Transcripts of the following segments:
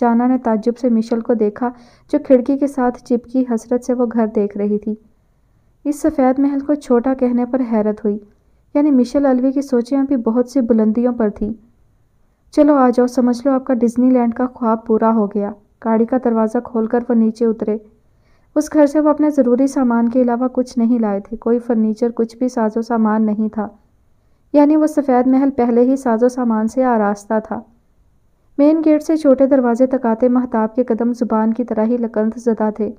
جانا نے تعجب سے مشل کو دیکھا جو کھڑکی کے ساتھ چپکی حسرت سے وہ گھر دیکھ رہی تھی۔ اس سفید محل کو چھوٹا کہنے پر حیرت ہوئی، یعنی مشل الوی کی سوچیں ابھی بہت سی بلندیوں پر تھی۔ چلو آ جاؤ، سمجھ لو آپ کا ڈزنی لینڈ کا خواب پورا ہو گیا۔ گاڑی کا دروازہ کھول کر وہ نیچے اترے۔ اس گھر سے وہ اپنے ضروری سامان کے علاوہ کچھ نہیں لائے تھے، کوئی فرنیچر، کچھ بھی ساز و سامان نہیں تھا، یعنی وہ سفید محل پہلے ہی ساز و سامان سے آراستہ تھا۔ مین گیٹ سے چھوٹے دروازے تک آتے مہتاب کے قدم زبان کی طرح ہی لکنت زدہ تھے۔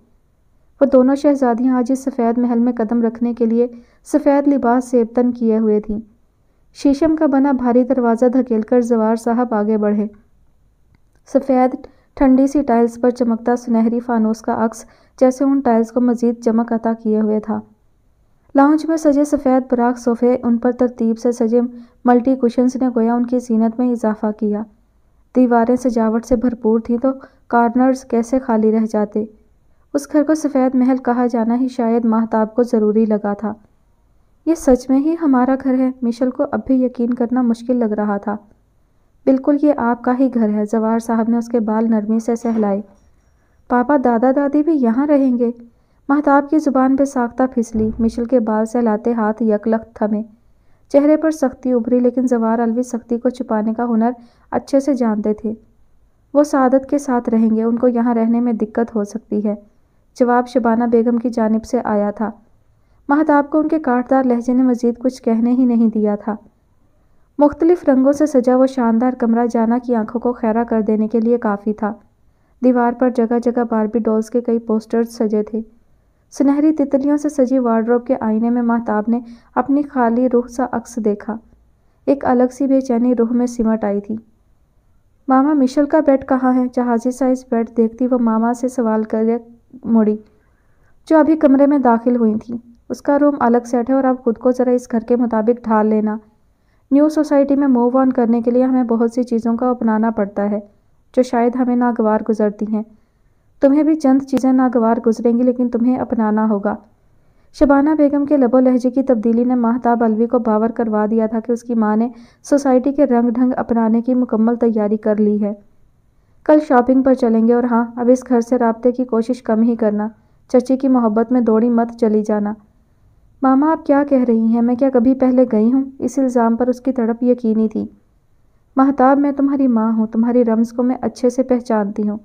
وہ دونوں شہزادیاں آج اس سفید محل میں قدم رکھنے کے لیے سفید لباس زیبتن کیے ہوئے تھیں۔ شیشم کا بنا بھاری دروازہ دھکیل کر زوار صاحب آگے بڑھے۔ سفید ٹھنڈی سی ٹائلز پر چمکتا سنہری فانوس کا عکس جیسے ان ٹائلز کو مزید چمک عطا کیے ہوئے تھا۔ لاؤنج میں سجے سفید براق صوفے، ان پر ترتیب سے سجے ملٹی کشنز نے گویا ان کی زینت میں اضافہ کیا۔ دیواریں سجاوٹ سے بھرپور تھیں تو کارنرز کیسے خالی رہ جاتے۔ اس گھر کو سفید محل کہا جانا ہی شاید مہتاب کو ضروری لگا تھا۔ یہ سچ میں ہی ہمارا گھر ہے؟ مشل کو اب بھی یقین کرنا مشکل لگ رہا تھا۔ بالکل یہ آپ کا ہی گھر ہے، زوار صاحب نے اس کے بال نرمی سے سہلائے۔ پاپا دادا دادی بھی یہاں رہیں گے؟ مہتاب کی زبان پہ ساختہ پھسلی۔ مشل کے بال سہلاتے ہاتھ یک لخت تھمے۔ چہرے پر سختی ابھری، لیکن زوار الوی سختی کو چھپانے کا ہنر اچھے سے جانتے تھے۔ وہ سعادت کے ساتھ رہیں گے، ان کو یہاں رہنے میں دقت ہو سکتی ہے۔ جواب شبانہ بیگم کی جانب سے آیا تھا۔ مہتاب کو ان کے کاٹدار لہجے نے مزید کچھ کہنے ہی نہیں دیا تھا۔ مختلف رنگوں سے سجا وہ شاندار کمرہ جانا کی آنکھوں کو خیرہ کر دینے کے لیے کافی تھا۔ دیوار پر جگہ جگہ باربی ڈولز کے کئی پوسٹرز سجے تھے۔ سنہری تتلیوں سے سجی وارڈروب کے آئینے میں مہتاب نے اپنی خالی روح سا عکس دیکھا۔ ایک الگ سی بے چینی روح میں سمٹ آئی تھی۔ ماما مشل کا بیڈ کہاں ہے؟ جہازی سائز بیڈ دیکھتی وہ ماما سے سوال کرے مڑی، جو ابھی کمرے میں داخل ہوئی تھیں۔ اس کا روم الگ سیٹ ہے اور اب خود کو ذرا اس گھر کے مطابق ڈھال لینا۔ نیو سوسائٹی میں موو آن کرنے کے لیے ہمیں بہت سی چیزوں کو اپنانا پڑتا ہے جو شاید ہمیں ناگوار گزرتی ہیں۔ تمہیں بھی چند چیزیں ناگوار گزریں گی، لیکن تمہیں اپنانا ہوگا۔ شبانہ بیگم کے لب و لہجے کی تبدیلی نے مہتاب الوی کو باور کروا دیا تھا کہ اس کی ماں نے سوسائٹی کے رنگ ڈھنگ اپنانے کی مکمل تیاری کر لی ہے۔ کل شاپنگ پر چلیں گے، اور ہاں، اب اس گھر سے رابطے کی کوشش کم ہی کرنا۔ چچی کی محبت میں دوڑی مت چلی جانا۔ ماما آپ کیا کہہ رہی ہیں؟ میں کیا کبھی پہلے گئی ہوں؟ اس الزام پر اس کی تڑپ یقینی تھی۔ مہتاب میں تمہاری ماں ہوں، تمہاری رمز کو میں اچھے سے پہچانتی ہوں۔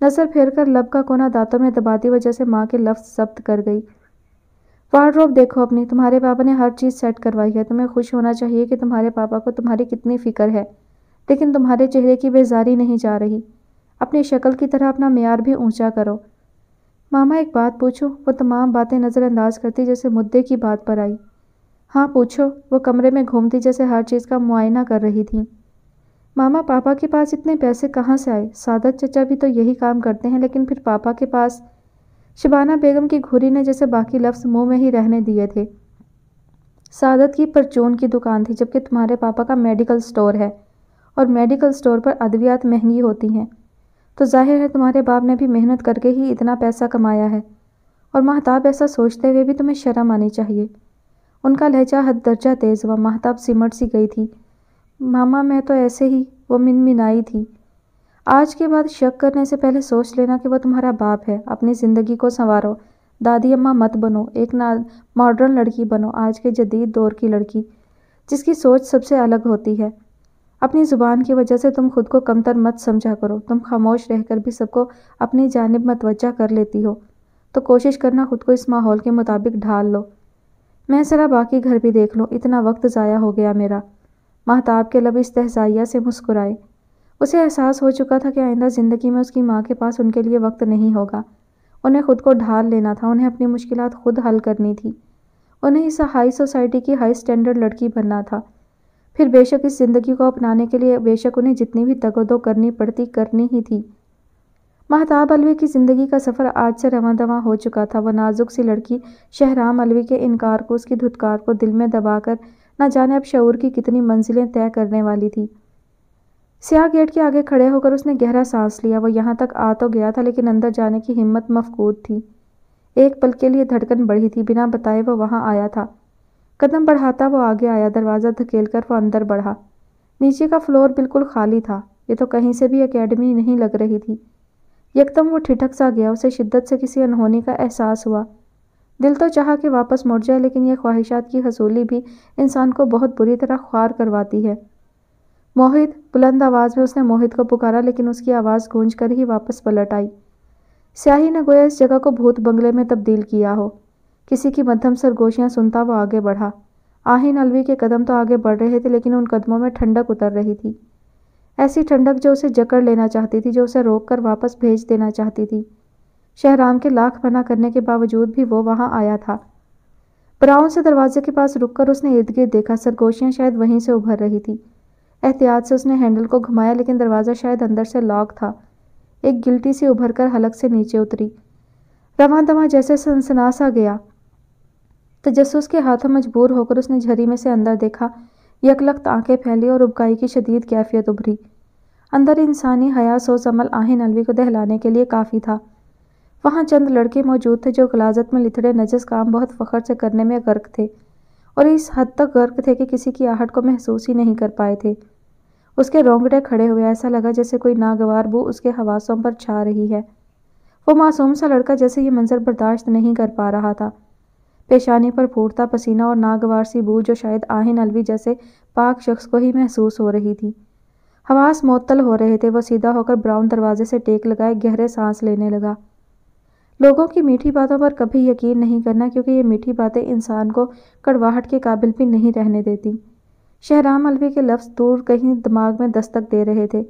نظر پھیر کر لب کا کونا دانتوں میں دباتی وجہ سے ماں کے لفظ ضبط کر گئی۔ وارڈروب دیکھو اپنی، تمہارے پاپا نے ہر چیز سیٹ کروائی ہے۔ تمہیں خوش ہونا چاہیے کہ تمہارے پاپا کو تمہاری کتنی فکر ہے، لیکن تمہارے چہرے کی بیزاری نہیں جا رہی۔ اپنی شکل کی طرح اپنا معیار بھی اونچا کرو۔ ماما ایک بات پوچھوں؟ وہ تمام باتیں نظر انداز کرتی جیسے مدعے کی بات پر آئی۔ ہاں پوچھو، وہ کمرے میں گھومتی جیسے ہر چیز کا معائنہ کر رہی تھی۔ ماما پاپا کے پاس اتنے پیسے کہاں سے آئے؟ سعادت چچا بھی تو یہی کام کرتے ہیں، لیکن پھر پاپا کے پاس؟ شبانہ بیگم کی گھوری نے جیسے باقی لفظ منہ میں ہی رہنے دیے تھے۔ سعادت کی پرچون کی دکان تھی، جبکہ تمہارے پاپا کا میڈیکل سٹور ہے، اور میڈیکل سٹور پر ادویات مہنگی ہوتی ہیں، تو ظاہر ہے تمہارے باپ نے بھی محنت کر کے ہی اتنا پیسہ کمایا ہے، اور مہتاب ایسا سوچتے ہوئے بھی تمہیں شرم آنی چاہیے۔ ان کا لہجہ حد درجہ تیز ہوا۔ مہتاب سمٹ سی گئی تھی۔ ماما میں تو ایسے ہی، وہ منمنائی تھی۔ آج کے بعد شک کرنے سے پہلے سوچ لینا کہ وہ تمہارا باپ ہے۔ اپنی زندگی کو سنوارو، دادی اماں مت بنو، ایک ماڈرن لڑکی بنو، آج کے جدید دور کی لڑکی، جس کی سوچ سب سے الگ ہوتی ہے۔ اپنی زبان کی وجہ سے تم خود کو کمتر مت سمجھا کرو۔ تم خاموش رہ کر بھی سب کو اپنی جانب متوجہ کر لیتی ہو، تو کوشش کرنا خود کو اس ماحول کے مطابق ڈھال لو۔ میں ذرا باقی گھر بھی دیکھ لوں، اتنا وقت ضائع ہو گیا میرا۔ مہتاب کے لب استہزائیہ سے مسکرائے۔ اسے احساس ہو چکا تھا کہ آئندہ زندگی میں اس کی ماں کے پاس ان کے لیے وقت نہیں ہوگا۔ انہیں خود کو ڈھال لینا تھا، انہیں اپنی مشکلات خود حل کرنی تھی، انہیں اس ہائی سوسائٹی کی ہائی سٹینڈرڈ لڑکی بننا تھا۔ پھر بے شک اس زندگی کو اپنانے کے لیے بے شک انہیں جتنی بھی تگ و دو کرنی پڑتی کرنی ہی تھی۔ مہتاب الوی کی زندگی کا سفر آج سے رواں دواں ہو چکا تھا۔ وہ نازک سی لڑکی شہرام الوی کے انکار کو، اس کی دھتکار کو دل میں دبا کر نہ جانے اب شعور کی کتنی منزلیں طے کرنے والی تھی۔ سیاہ گیٹ کے آگے کھڑے ہو کر اس نے گہرا سانس لیا۔ وہ یہاں تک آ تو گیا تھا، لیکن اندر جانے کی ہمت مفقود تھی۔ ایک پل کے لیے دھڑکن بڑھی تھی، بنا بتائے وہ وہاں آیا تھا۔ قدم بڑھاتا وہ آگے آیا، دروازہ دھکیل کر وہ اندر بڑھا۔ نیچے کا فلور بالکل خالی تھا۔ یہ تو کہیں سے بھی اکیڈمی نہیں لگ رہی تھی۔ یکدم وہ ٹھٹک سا گیا، اسے شدت سے کسی انہونی کا احساس ہوا۔ دل تو چاہا کہ واپس مڑ جائے، لیکن یہ خواہشات کی حصولی بھی انسان کو بہت بری طرح خوار کرواتی ہے۔ موہت! بلند آواز میں اس نے موہت کو پکارا، لیکن اس کی آواز گونج کر ہی واپس پلٹ آئی۔ سیاہی نے گویا اس جگہ کو بھوت بنگلے میں تبدیل کیا ہو۔ کسی کی مدھم سرگوشیاں سنتا وہ آگے بڑھا۔ آہن الوی کے قدم تو آگے بڑھ رہے تھے، لیکن ان قدموں میں ٹھنڈک اتر رہی تھی، ایسی ٹھنڈک جو اسے جکڑ لینا چاہتی تھی، جو اسے روک کر واپس بھیج دینا چاہتی تھی۔ شہرام کے لاکھ منع کرنے کے باوجود بھی وہ وہاں آیا تھا۔ براؤن سے دروازے کے پاس رک کر اس نے ارد گرد دیکھا، سرگوشیاں شاید وہیں سے ابھر رہی تھی۔ احتیاط سے اس نے ہینڈل کو گھمایا، لیکن دروازہ شاید اندر سے لاک تھا۔ ایک گلٹی سی ابھر کر حلق سے نیچے اتری، رواں دواں جیسے سنسنا سا گیا۔ تجسس کے ہاتھوں مجبور ہو کر اس نے جھری میں سے اندر دیکھا۔ یکلخت آنکھیں پھیلی اور ابکائی کی شدید کیفیت ابھری۔ اندر انسانی حیا سوز عمل آہن الوی کو دہلانے کے لیے کافی تھا۔ وہاں چند لڑکے موجود تھے جو غلاظت میں لتھڑے نجس کام بہت فخر سے کرنے میں غرق تھے، اور اس حد تک غرق تھے کہ کسی کی آہٹ کو محسوس ہی نہیں کر پائے تھے۔ اس کے رونگٹے کھڑے ہوئے، ایسا لگا جیسے کوئی ناگوار بو اس کے حواسوں پر چھا رہی ہے۔ وہ معصوم سا لڑکا جیسے یہ منظر برداشت نہیں کر پا رہا تھا۔ پیشانی پر پھوٹتا پسینہ اور ناگوار سی بو جو شاید آہن الوی جیسے پاک شخص کو ہی محسوس ہو رہی تھی۔ حواس معطل ہو رہے تھے۔ وہ سیدھا ہو کر براؤن دروازے سے ٹیک لگائے گہرے سانس لینے لگا۔ لوگوں کی میٹھی باتوں پر کبھی یقین نہیں کرنا، کیونکہ یہ میٹھی باتیں انسان کو کڑواہٹ کے قابل بھی نہیں رہنے دیتی۔ شہرام الوی کے لفظ دور کہیں دماغ میں دستک دے رہے تھے۔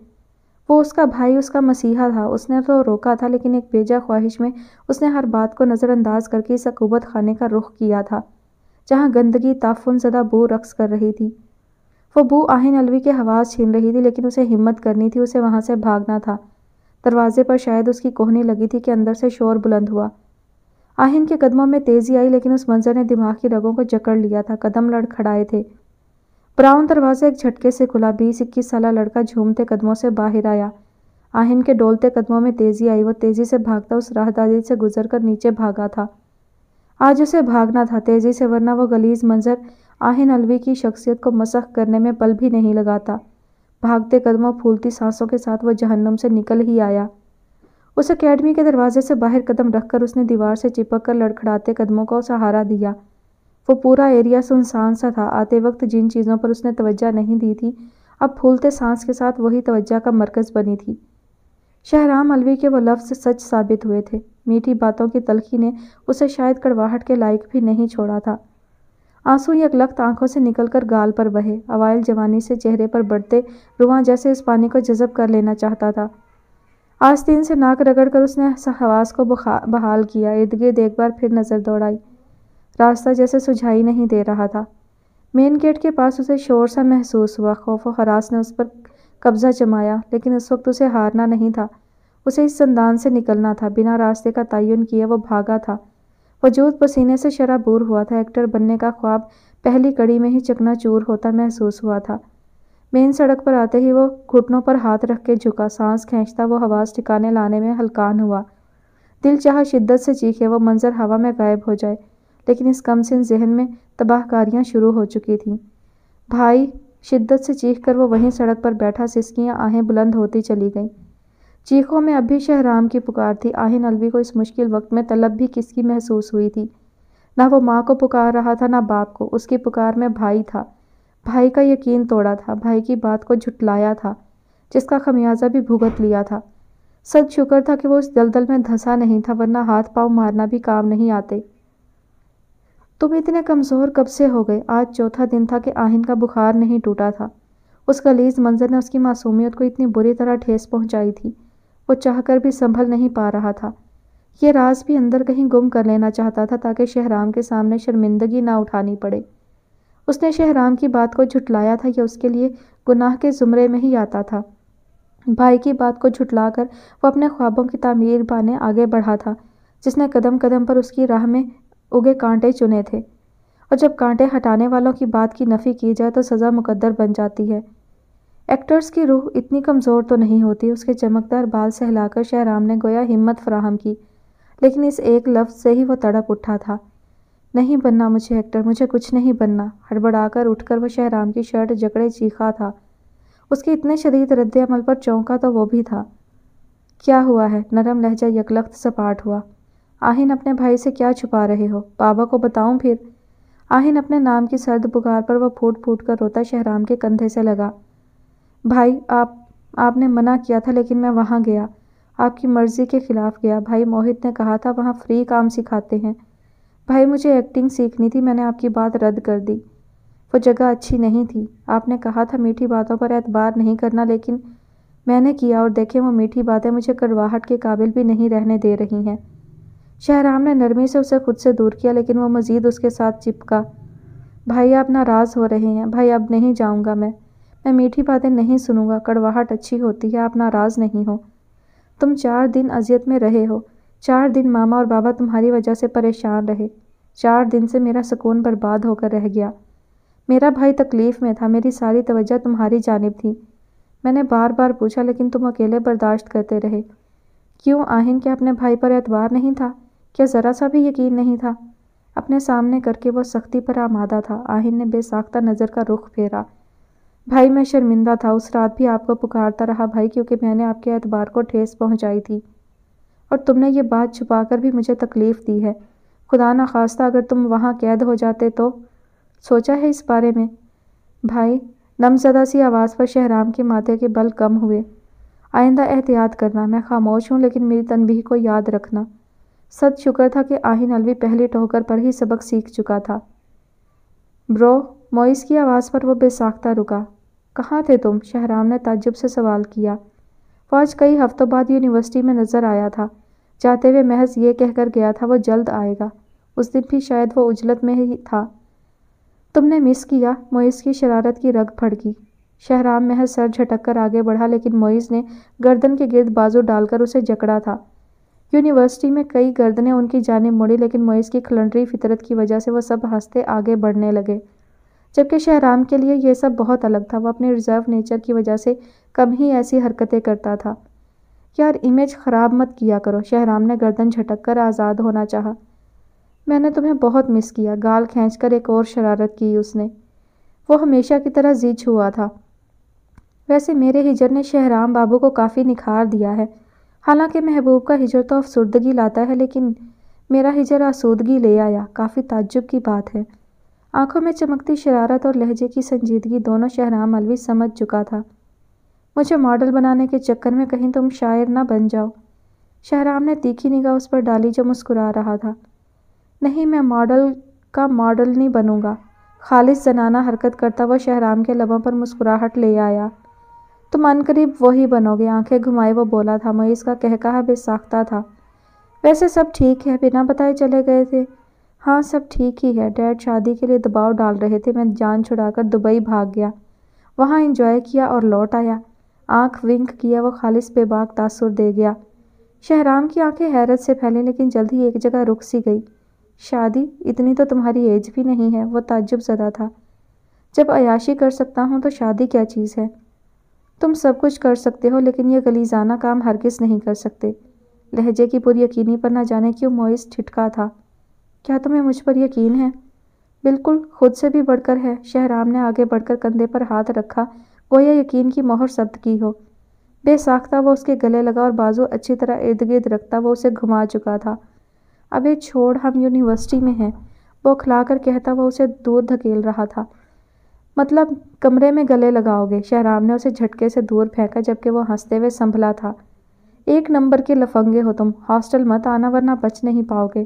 وہ اس کا بھائی، اس کا مسیحا تھا۔ اس نے تو روکا تھا، لیکن ایک بیجا خواہش میں اس نے ہر بات کو نظر انداز کر کے اس عقوبت خانے کا رخ کیا تھا، جہاں گندگی تعفن زدہ بو رقص کر رہی تھی۔ وہ بو آہن الوی کے حواس چھین رہی تھی، لیکن اسے ہمت کرنی تھی، اسے وہاں سے بھاگنا تھا۔ دروازے پر شاید اس کی کوہنی لگی تھی کہ اندر سے شور بلند ہوا۔ آہن کے قدموں میں تیزی آئی، لیکن اس منظر نے دماغ کی رگوں کو جکڑ لیا تھا۔ قدم لڑکھڑائے تھے۔ براؤن دروازہ ایک جھٹکے سے کھلا۔ 20-21 سالہ لڑکا جھومتے قدموں سے باہر آیا۔ آہن کے ڈولتے قدموں میں تیزی آئی۔ وہ تیزی سے بھاگتا اس راہداری سے گزر کر نیچے بھاگا تھا۔ آج اسے بھاگنا تھا تیزی سے، ورنہ وہ غلیظ منظر آہن الوی کی شخصیت کو مسخ کرنے میں پل بھی نہیں لگاتا۔ بھاگتے قدموں، پھولتی سانسوں کے ساتھ وہ جہنم سے نکل ہی آیا۔ اس اکیڈمی کے دروازے سے باہر قدم رکھ کر اس نے دیوار سے چپک کر لڑکھڑاتے قدموں کو سہارا دیا۔ وہ پورا ایریا سنسان سا تھا۔ آتے وقت جن چیزوں پر اس نے توجہ نہیں دی تھی، اب پھولتے سانس کے ساتھ وہی توجہ کا مرکز بنی تھی۔ شہرام الوی کے وہ لفظ سچ ثابت ہوئے تھے۔ میٹھی باتوں کی تلخی نے اسے شاید کڑواہٹ کے لائق بھی نہیں چھوڑا تھا۔ آنسو یکلخت آنکھوں سے نکل کر گال پر بہے۔ اوائل جوانی سے چہرے پر بڑھتے رواں جیسے اس پانی کو جذب کر لینا چاہتا تھا۔ آستین سے ناک رگڑ کر اس نے حواس کو بحال کیا۔ ارد گرد ایک بار پھر نظر دوڑائی۔ راستہ جیسے سجھائی نہیں دے رہا تھا۔ مین گیٹ کے پاس اسے شور سا محسوس ہوا۔ خوف و ہراس نے اس پر قبضہ جمایا، لیکن اس وقت اسے ہارنا نہیں تھا۔ اسے اس زندان سے نکلنا تھا۔ بنا راستے کا تعین کیے وہ بھاگا تھا۔ وجود پسینے سے شرابور ہوا تھا۔ ایکٹر بننے کا خواب پہلی کڑی میں ہی چکنا چور ہوتا محسوس ہوا تھا۔ مین سڑک پر آتے ہی وہ گھٹنوں پر ہاتھ رکھ کے جھکا۔ سانس کھینچتا وہ حواس ٹھکانے لانے میں ہلکان ہوا۔ دل چاہا شدت سے چیخے، وہ منظر ہوا میں غائب ہو جائے، لیکن اس کم سن ذہن میں تباہ کاریاں شروع ہو چکی تھیں۔ بھائی! شدت سے چیخ کر وہ وہیں سڑک پر بیٹھا۔ سسکیاں آہیں بلند ہوتی چلی گئیں۔ چیخوں میں اب بھی شہرام کی پکار تھی۔ آہن الوی کو اس مشکل وقت میں طلب بھی کس کی محسوس ہوئی تھی؟ نہ وہ ماں کو پکار رہا تھا، نہ باپ کو۔ اس کی پکار میں بھائی تھا۔ بھائی کا یقین توڑا تھا، بھائی کی بات کو جھٹلایا تھا، جس کا خمیازہ بھی بھگت لیا تھا۔ صد شکر تھا کہ وہ اس دلدل میں دھنسا نہیں تھا، ورنہ ہاتھ پاؤں مارنا بھی کام نہیں آتے۔ تم اتنے کمزور کب سے ہو گئے؟ آج چوتھا دن تھا کہ آہن کا بخار نہیں ٹوٹا تھا۔ اس غلیظ منظر نے اس کی معصومیت کو اتنی بری طرح ٹھیس پہنچائی تھی۔ وہ چاہ کر بھی سنبھل نہیں پا رہا تھا۔ یہ راز بھی اندر کہیں گم کر لینا چاہتا تھا، تاکہ شہرام کے سامنے شرمندگی نہ اٹھانی پڑے۔ اس نے شہرام کی بات کو جھٹلایا تھا، یہ اس کے لیے گناہ کے زمرے میں ہی آتا تھا۔ بھائی کی بات کو جھٹلا کر وہ اپنے خوابوں کی تعمیر پانے آگے بڑھا تھا، جس نے قدم قدم پر اس کی راہ میں اگے کانٹے چنے تھے، اور جب کانٹے ہٹانے والوں کی بات کی نفی کی جائے تو سزا مقدر بن جاتی ہے۔ ایکٹرز کی روح اتنی کمزور تو نہیں ہوتی۔ اس کے چمکدار بال سہلا کر شہرام نے گویا ہمت فراہم کی، لیکن اس ایک لفظ سے ہی وہ تڑپ اٹھا تھا۔ نہیں بننا مجھے ایکٹر، مجھے کچھ نہیں بننا۔ ہڑبڑا کر اٹھ کر وہ شہرام کی شرٹ جکڑے چیخا تھا۔ اس کے اتنے شدید رد عمل پر چونکا تو وہ بھی تھا۔ کیا ہوا ہے؟ نرم لہجہ یکلخت سپاٹ ہوا۔ آہن اپنے بھائی سے کیا چھپا رہے ہو؟ بابا کو بتاؤں پھر؟ آہن اپنے نام کی سرد پکار پر وہ پھوٹ پھوٹ کر روتا شہرام کے کندھے سے لگا۔ بھائی آپ نے منع کیا تھا لیکن میں وہاں گیا، آپ کی مرضی کے خلاف گیا۔ بھائی موہت نے کہا تھا وہاں فری کام سکھاتے ہیں۔ بھائی مجھے ایکٹنگ سیکھنی تھی، میں نے آپ کی بات رد کر دی، وہ جگہ اچھی نہیں تھی۔ آپ نے کہا تھا میٹھی باتوں پر اعتبار نہیں کرنا، لیکن میں نے کیا اور دیکھیں وہ میٹھی باتیں مجھے کڑواہٹ کے قابل بھی نہیں رہنے دے رہی ہیں۔ شہرام نے نرمی سے اسے خود سے دور کیا لیکن وہ مزید اس کے ساتھ چپکا۔ بھائی آپ ناراض ہو رہے ہیں۔ بھائی اب نہیں جاؤں گا میں میٹھی باتیں نہیں سنوں گا، کڑواہٹ اچھی ہوتی ہے، آپ ناراض نہیں ہو؟ تم 4 دن اذیت میں رہے ہو، 4 دن ماما اور بابا تمہاری وجہ سے پریشان رہے، 4 دن سے میرا سکون برباد ہو کر رہ گیا۔ میرا بھائی تکلیف میں تھا، میری ساری توجہ تمہاری جانب تھی۔ میں نے بار بار پوچھا لیکن تم اکیلے برداشت کرتے رہے۔ کیوں آہن؟ کیا اپنے بھائی پر اعتبار نہیں تھا؟ کیا ذرا سا بھی یقین نہیں تھا؟ اپنے سامنے کر کے وہ سختی پر آمادہ تھا۔ آہن نے بے ساختہ نظر کا رخ پھیرا۔ بھائی میں شرمندہ تھا، اس رات بھی آپ کو پکارتا رہا بھائی، کیونکہ میں نے آپ کے اعتبار کو ٹھیس پہنچائی تھی اور تم نے یہ بات چھپا کر بھی مجھے تکلیف دی ہے۔ خدا نخواستہ اگر تم وہاں قید ہو جاتے تو؟ سوچا ہے اس بارے میں؟ بھائی، نمزدہ سی آواز پر شہرام کے ماتھے کے بل کم ہوئے۔ آئندہ احتیاط کرنا، میں خاموش ہوں لیکن میری تنبیہ کو یاد رکھنا۔ صد شکر تھا کہ آہن الوی پہلی ٹھوکر پر ہی سبق سیکھ چکا تھا۔ برو، موئس کی آواز پر وہ بے ساختہ رکا۔ کہاں تھے تم؟ شہرام نے تعجب سے سوال کیا۔ وہ آج کئی ہفتوں بعد یونیورسٹی میں نظر آیا تھا، جاتے ہوئے محض یہ کہہ کر گیا تھا وہ جلد آئے گا۔ اس دن بھی شاید وہ عجلت میں ہی تھا۔ تم نے مس کیا؟ موئس کی شرارت کی رگ پھڑکی۔ شہرام محض سر جھٹک کر آگے بڑھا لیکن موئس نے گردن کے گرد بازو ڈال کر اسے جکڑا تھا۔ یونیورسٹی میں کئی گردنیں ان کی جانب مڑی لیکن موئس کی کھلنڈری فطرت کی وجہ سے وہ سب ہنستے آگے بڑھنے لگے، جبکہ شہرام کے لیے یہ سب بہت الگ تھا۔ وہ اپنے ریزرو نیچر کی وجہ سے کم ہی ایسی حرکتیں کرتا تھا۔ یار امیج خراب مت کیا کرو، شہرام نے گردن جھٹک کر آزاد ہونا چاہا۔ میں نے تمہیں بہت مس کیا، گال کھینچ کر ایک اور شرارت کی اس نے۔ وہ ہمیشہ کی طرح جی چھوا تھا۔ ویسے میرے ہجر نے شہرام بابو کو کافی نکھار دیا ہے۔ حالانکہ محبوب کا ہجر تو افسردگی لاتا ہے لیکن میرا ہجر آسودگی لے آیا، کافی تعجب کی بات ہے۔ آنکھوں میں چمکتی شرارت اور لہجے کی سنجیدگی دونوں شہرام الوی سمجھ چکا تھا۔ مجھے ماڈل بنانے کے چکر میں کہیں تم شاعر نہ بن جاؤ۔ شہرام نے تیکھی نگاہ اس پر ڈالی جو مسکرا رہا تھا۔ نہیں، میں ماڈل کا ماڈل نہیں بنوں گا، خالص زنانہ حرکت کرتا وہ شہرام کے لبوں پر مسکراہٹ لے آیا۔ تم عنقریب وہی بنو گے، آنکھیں گھمائے وہ بولا تھا۔ موئس کا کہکہا بے ساختہ تھا۔ ویسے سب ٹھیک ہے؟ بنا بتائے چلے گئے تھے؟ ہاں سب ٹھیک ہی ہے، ڈیڈ شادی کے لیے دباؤ ڈال رہے تھے، میں جان چھڑا کر دبئی بھاگ گیا، وہاں انجوائے کیا اور لوٹ آیا۔ آنکھ ونک کیا وہ خالص بے باک تاثر دے گیا۔ شہرام کی آنکھیں حیرت سے پھیلیں لیکن جلد ہی ایک جگہ رک سی گئی۔ شادی؟ اتنی تو تمہاری ایج بھی نہیں ہے، وہ تعجب زدہ تھا۔ جب عیاشی کر سکتا ہوں تو شادی کیا چیز ہے؟ تم سب کچھ کر سکتے ہو لیکن یہ غلیظانہ کام ہرگز نہیں کر سکتے۔ لہجے کی پر یقینی پر نہ جانے کیوں موئس ٹھٹکا تھا۔ کیا تمہیں مجھ پر یقین ہے؟ بالکل، خود سے بھی بڑھ کر ہے۔ شہرام نے آگے بڑھ کر کندھے پر ہاتھ رکھا، گویا یقین کی مہر ثبت کی ہو۔ بے ساختہ وہ اس کے گلے لگا اور بازو اچھی طرح ارد گرد رکھتا وہ اسے گھما چکا تھا۔ ابے چھوڑ، ہم یونیورسٹی میں ہیں، بوکھلا کر کہتا وہ اسے دور دھکیل رہا تھا۔ مطلب کمرے میں گلے لگاؤ گے؟ شہرام نے اسے جھٹکے سے دور پھینکا جبکہ وہ ہنستے ہوئے سنبھلا تھا۔ 1 نمبر کے لفنگے ہو تم، ہاسٹل مت آنا ورنہ بچ نہیں پاؤ گے،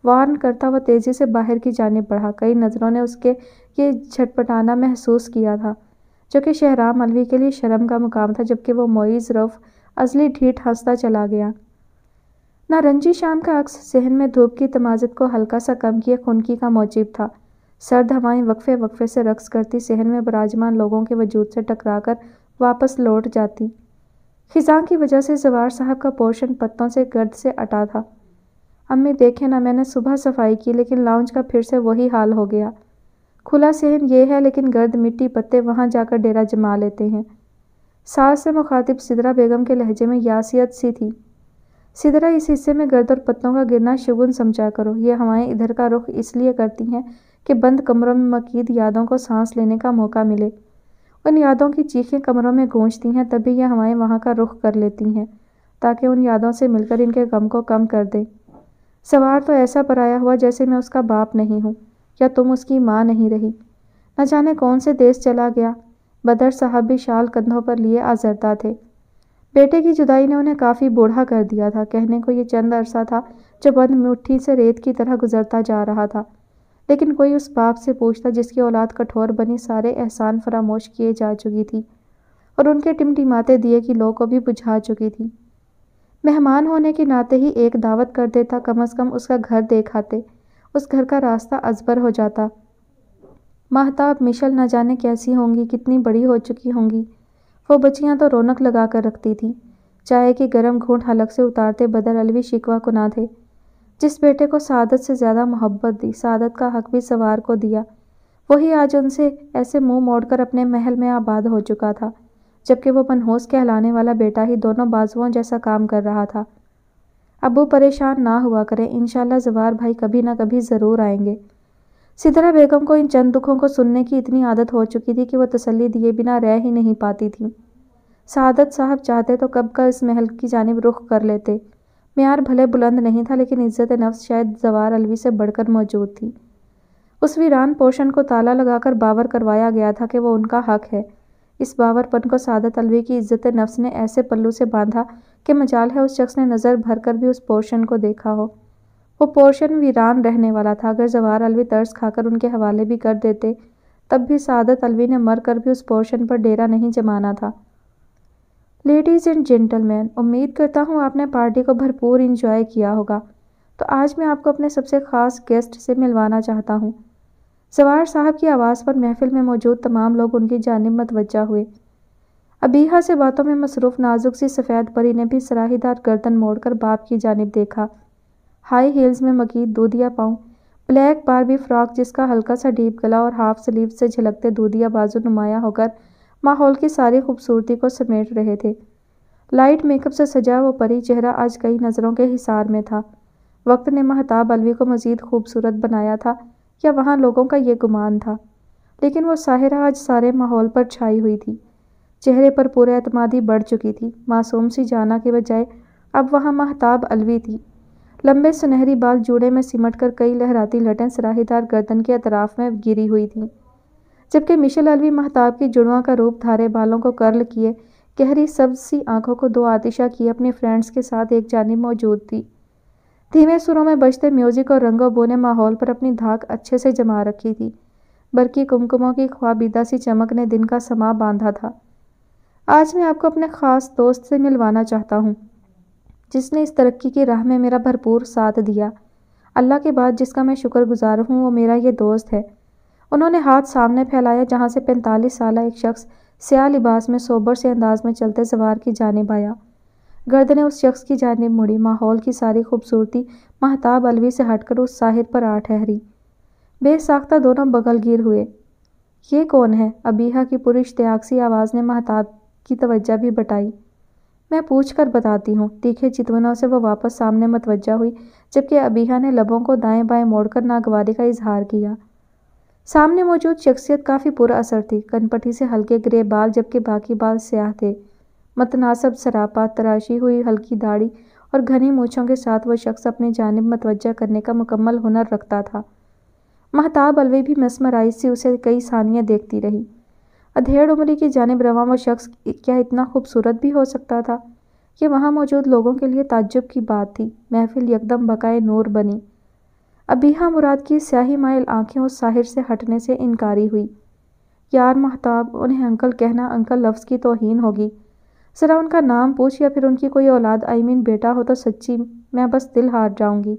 وارن کرتا وہ تیزی سے باہر کی جانب بڑھا۔ کئی نظروں نے اس کے یہ جھٹپٹانا محسوس کیا تھا جو کہ شہرام الوی کے لیے شرم کا مقام تھا، جبکہ وہ موئز رف ازلی ڈھیٹ ہنستا چلا گیا۔ نارنجی شام کا عکس صحن میں دھوپ کی تمازت کو ہلکا سا کم کیے خنکی کا موجب تھا۔ سرد ہوائیں وقفے وقفے سے رقص کرتی صحن میں براجمان لوگوں کے وجود سے ٹکرا کر واپس لوٹ جاتی۔ خزاں کی وجہ سے زوار صاحب کا پورشن پتوں سے گرد سے اٹا تھا۔ امی دیکھیں نا، میں نے صبح صفائی کی لیکن لاؤنج کا پھر سے وہی حال ہو گیا۔ کھلا صحن یہ ہے لیکن گرد مٹی پتے وہاں جا کر ڈیرا جما لیتے ہیں۔ ساس سے مخاطب سدرا بیگم کے لہجے میں یاسیت سی تھی۔ سدرا، اس حصے میں گرد اور پتوں کا گرنا شگن سمجھا کرو، یہ ہوائیں ادھر کا رخ اس لیے کرتی ہیں کہ بند کمروں میں مقید یادوں کو سانس لینے کا موقع ملے۔ ان یادوں کی چیخیں کمروں میں گونجتی ہیں، تبھی یہ ہوائیں وہاں کا رخ کر لیتی ہیں تاکہ ان یادوں سے مل کر ان کے غم کو کم کر دیں۔ سوار تو ایسا پرایا ہوا جیسے میں اس کا باپ نہیں ہوں یا تم اس کی ماں نہیں رہی۔ نہ جانے کون سے دیس چلا گیا۔ بدر صاحب بھی شال کندھوں پر لیے آزردہ تھے۔ بیٹے کی جدائی نے انہیں کافی بوڑھا کر دیا تھا۔ کہنے کو یہ چند عرصہ تھا جو بند مٹھی سے ریت کی طرح گزرتا جا رہا تھا، لیکن کوئی اس باپ سے پوچھتا جس کی اولاد کٹھور بنی سارے احسان فراموش کیے جا چکی تھی اور ان کے ٹمٹماتے دیے کی لو کو بھی بجھا چکی تھی۔ مہمان ہونے کے ناطے ہی ایک دعوت کر دیتا، کم از کم اس کا گھر دیکھ آتے، اس گھر کا راستہ ازبر ہو جاتا۔ ماہتاب مشل نہ جانے کیسی ہوں گی، کتنی بڑی ہو چکی ہوں گی۔ وہ بچیاں تو رونق لگا کر رکھتی تھی۔ چائے کی گرم گھونٹ حلق سے اتارتے بدر علوی شکوہ کناں تھے۔ جس بیٹے کو سعادت سے زیادہ محبت دی، سعادت کا حق بھی سوار کو دیا، وہی آج ان سے ایسے منہ موڑ کر اپنے محل میں آباد ہو چکا تھا، جبکہ وہ منحوس کہلانے والا بیٹا ہی دونوں بازوؤں جیسا کام کر رہا تھا۔ ابو پریشان نہ ہوا کریں، انشاءاللہ زوار بھائی کبھی نہ کبھی ضرور آئیں گے۔ سدرا بیگم کو ان چند دکھوں کو سننے کی اتنی عادت ہو چکی تھی کہ وہ تسلی دیے بنا رہ ہی نہیں پاتی تھی۔ سعادت صاحب چاہتے تو کب کا اس محل کی جانب رخ کر لیتے۔ معیار بھلے بلند نہیں تھا، لیکن عزت نفس شاید زوار علوی سے بڑھ کر موجود تھی۔ اس ویران پوشن کو تالا لگا کر باور کروایا گیا تھا کہ وہ ان کا حق ہے۔ اس باور پن کو سعادت علوی کی عزت نفس نے ایسے پلو سے باندھا کہ مجال ہے اس شخص نے نظر بھر کر بھی اس پورشن کو دیکھا ہو۔ وہ پورشن ویران رہنے والا تھا۔ اگر زوار علوی ترس کھا کر ان کے حوالے بھی کر دیتے، تب بھی سعادت علوی نے مر کر بھی اس پورشن پر ڈیرا نہیں جمانا تھا۔ لیڈیز اینڈ جینٹلمین، امید کرتا ہوں آپ نے پارٹی کو بھرپور انجوائے کیا ہوگا۔ تو آج میں آپ کو اپنے سب سے خاص گیسٹ سے ملوانا چاہتا ہوں۔ زوار صاحب کی آواز پر محفل میں موجود تمام لوگ ان کی جانب متوجہ ہوئے۔ ابیحہ سے باتوں میں مصروف نازک سی سفید پری نے بھی سراہی دار گردن موڑ کر باپ کی جانب دیکھا۔ ہائی ہیلز میں مکید دودھیا پاؤں، بلیک باربی فراک جس کا ہلکا سا ڈیپ گلا اور ہاف سلیو سے جھلکتے دودھیا بازو نمایاں ہو کر ماحول کی ساری خوبصورتی کو سمیٹ رہے تھے۔ لائٹ میک اپ سے سجا وہ پری چہرہ آج کئی نظروں کے حصار میں تھا۔ وقت نے مہتاب علوی کو مزید خوبصورت بنایا تھا یا وہاں لوگوں کا یہ گمان تھا، لیکن وہ ساحرہ آج سارے ماحول پر چھائی ہوئی تھی۔ چہرے پر پورے اعتمادی بڑھ چکی تھی۔ معصوم سی جانا کے بجائے اب وہاں مہتاب علوی تھی۔ لمبے سنہری بال جوڑے میں سمٹ کر کئی لہراتی لٹیں سراہی دار گردن کے اطراف میں گری ہوئی تھیں، جبکہ مشل علوی مہتاب کی جڑواں کا روپ دھارے بالوں کو کرل کیے، گہری سبز سی آنکھوں کو دو آتشہ کیے اپنی فرینڈز کے ساتھ ایک جانب موجود تھی۔ دھیمے سروں میں بجتے میوزک اور رنگ و بو نے ماحول پر اپنی دھاک اچھے سے جما رکھی تھی۔ برقی کمکموں کی خوابیدہ سی چمک نے دن کا سما باندھا تھا۔ آج میں آپ کو اپنے خاص دوست سے ملوانا چاہتا ہوں، جس نے اس ترقی کی راہ میں میرا بھرپور ساتھ دیا۔ اللہ کے بعد جس کا میں شکر گزار ہوں وہ میرا یہ دوست ہے۔ انہوں نے ہاتھ سامنے پھیلایا جہاں سے 45 سالہ ایک شخص سیاہ لباس میں سوبر سے انداز میں چلتے زوار کی جانب آیا۔ گردنیں اس شخص کی جانب مڑی۔ ماحول کی ساری خوبصورتی مہتاب علوی سے ہٹ کر اس ساحر پر آ ٹھہری۔ بے ساختہ دونوں بغل گیر ہوئے۔ یہ کون ہے؟ ابیحہ کی پراشتیاق سی آواز نے مہتاب کی توجہ بھی بٹائی۔ میں پوچھ کر بتاتی ہوں۔ تیکھے چتونوں سے وہ واپس سامنے متوجہ ہوئی، جبکہ ابیحہ نے لبوں کو دائیں بائیں موڑ کر ناگواری کا اظہار کیا۔ سامنے موجود شخصیت کافی پر اثر تھی۔ کنپٹی سے ہلکے گرے بال جبکہ باقی بال سیاہ تھے۔ متناسب سراپا، تراشی ہوئی ہلکی داڑھی اور گھنی مونچھوں کے ساتھ وہ شخص اپنی جانب متوجہ کرنے کا مکمل ہنر رکھتا تھا۔ مہتاب علوی بھی مسمرائز سی اسے کئی ثانیے دیکھتی رہی۔ ادھیڑ عمری کی جانب رواں وہ شخص کیا اتنا خوبصورت بھی ہو سکتا تھا؟ یہ وہاں موجود لوگوں کے لیے تعجب کی بات تھی۔ محفل یکدم بقائے نور بنی۔ ابیحہ مراد کی سیاہی مائل آنکھیں اس ساحر سے ہٹنے سے انکاری ہوئی۔ یار مہتاب، انہیں انکل کہنا انکل لفظ کی توہین ہوگی۔ ذرا ان کا نام پوچھ یا پھر ان کی کوئی اولاد بیٹا ہو تو سچی میں بس دل ہار جاؤں گی۔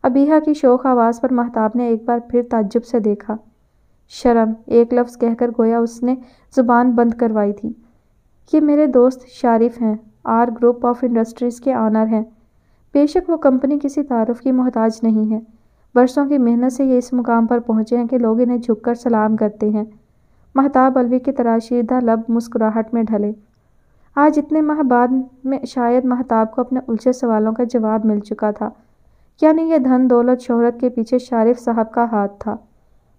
ابیحہ کی شوخ آواز پر مہتاب نے ایک بار پھر تعجب سے دیکھا۔ شرم، ایک لفظ کہہ کر گویا اس نے زبان بند کروائی تھی۔ یہ میرے دوست شارف ہیں، آر گروپ آف انڈسٹریز کے آنر ہیں۔ بے شک وہ کمپنی کسی تعارف کی محتاج نہیں ہے۔ برسوں کی محنت سے یہ اس مقام پر پہنچے ہیں کہ لوگ انہیں جھک کر سلام کرتے ہیں۔ مہتاب علوی کے تراشیدہ لب مسکراہٹ میں ڈھلے۔ آج اتنے ماہ بعد میں شاید مہتاب کو اپنے الجھے سوالوں کا جواب مل چکا تھا، یعنی یہ دھن دولت شہرت کے پیچھے شارف صاحب کا ہاتھ تھا۔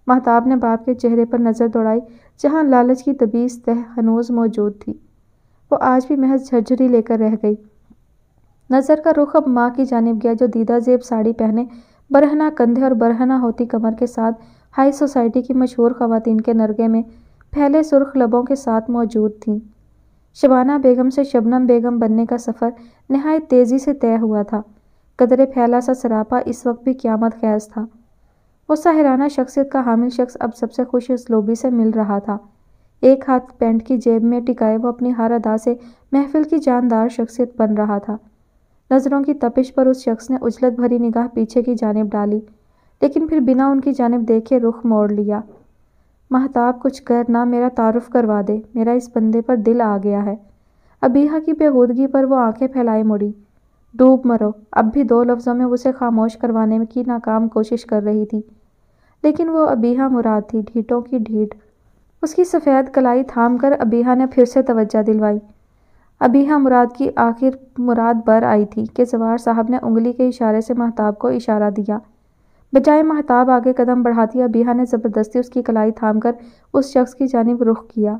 مہتاب نے باپ کے چہرے پر نظر دوڑائی جہاں لالچ کی دبیز تہ ہنوز موجود تھی۔ وہ آج بھی محض جھرجھری لے کر رہ گئی۔ نظر کا رخ اب ماں کی جانب گیا جو دیدہ زیب ساڑی پہنے، برہنہ کندھے اور برہنہ ہوتی کمر کے ساتھ ہائی سوسائٹی کی مشہور خواتین کے نرگے میں پھیلے سرخ لبوں کے ساتھ موجود تھیں۔ شبانہ بیگم سے شبنم بیگم بننے کا سفر نہایت تیزی سے طے ہوا تھا۔ قدرے پھیلا سا سراپا اس وقت بھی قیامت خیز تھا۔ وہ ساحرانہ شخصیت کا حامل شخص اب سب سے خوش اسلوبی سے مل رہا تھا۔ ایک ہاتھ پینٹ کی جیب میں ٹکائے وہ اپنی ہر ادا سے محفل کی جاندار شخصیت بن رہا تھا۔ نظروں کی تپش پر اس شخص نے عجلت بھری نگاہ پیچھے کی جانب ڈالی، لیکن پھر بنا ان کی جانب دیکھے رخ موڑ لیا۔ مہتاب کچھ کر نہ میرا تعارف کروا دے، میرا اس بندے پر دل آ گیا ہے۔ ابیحہ کی بےہودگی پر وہ آنکھیں پھیلائے مڑی۔ ڈوب مرو، اب بھی 2 لفظوں میں اسے خاموش کروانے کی ناکام کوشش کر رہی تھی، لیکن وہ ابیحہ مراد تھی، ڈھیٹوں کی ڈھیٹ۔ اس کی سفید کلائی تھام کر ابیحہ نے پھر سے توجہ دلوائی۔ ابیحہ مراد کی آخر مراد بر آئی تھی کہ زوار صاحب نے انگلی کے اشارے سے مہتاب کو اشارہ دیا۔ بجائے مہتاب آگے قدم بڑھاتی ابیحہ نے زبردستی اس کی کلائی تھام کر اس شخص کی جانب رخ کیا۔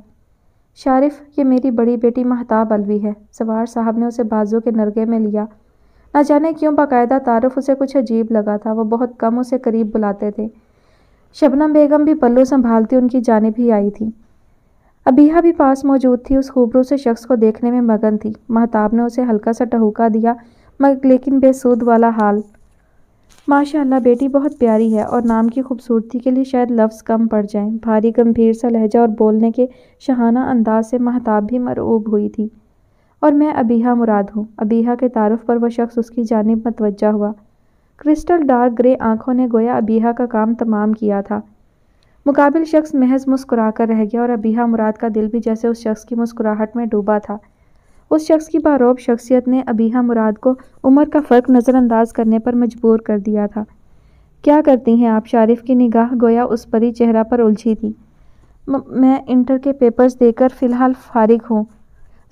شارف، یہ میری بڑی بیٹی مہتاب علوی ہے۔ زوار صاحب نے اسے بازو کے نرگے میں لیا۔ نہ جانے کیوں باقاعدہ تعارف اسے کچھ عجیب لگا تھا۔ وہ بہت کم اسے قریب بلاتے تھے۔ شبنم بیگم بھی پلو سنبھالتی ان کی جانب ہی آئی تھی۔ ابیحہ بھی پاس موجود تھی، اس خوبرو سے شخص کو دیکھنے میں مگن تھی۔ مہتاب نے اسے ہلکا سا ٹہوکا دیا، لیکن بے سود والا حال۔ ماشاء اللہ بیٹی بہت پیاری ہے، اور نام کی خوبصورتی کے لیے شاید لفظ کم پڑ جائیں۔ بھاری گمبھیر سا لہجہ اور بولنے کے شاہانہ انداز سے مہتاب بھی مرعوب ہوئی تھی۔ اور میں ابیحہ مراد ہوں۔ ابیحہ کے تعارف پر وہ شخص اس کی جانب متوجہ ہوا۔ کرسٹل ڈارک گرے آنکھوں نے گویا ابیحہ کا کام تمام کیا تھا۔ مقابل شخص محض مسکرا کر رہ گیا، اور ابیحہ مراد کا دل بھی جیسے اس شخص کی مسکراہٹ میں ڈوبا تھا۔ اس شخص کی باروب شخصیت نے ابیحہ مراد کو عمر کا فرق نظر انداز کرنے پر مجبور کر دیا تھا۔ کیا کرتی ہیں آپ؟ شارف کی نگاہ گویا اس پری چہرہ پر الجھی تھی۔ میں انٹر کے پیپرز دے کر فی الحال فارغ ہوں۔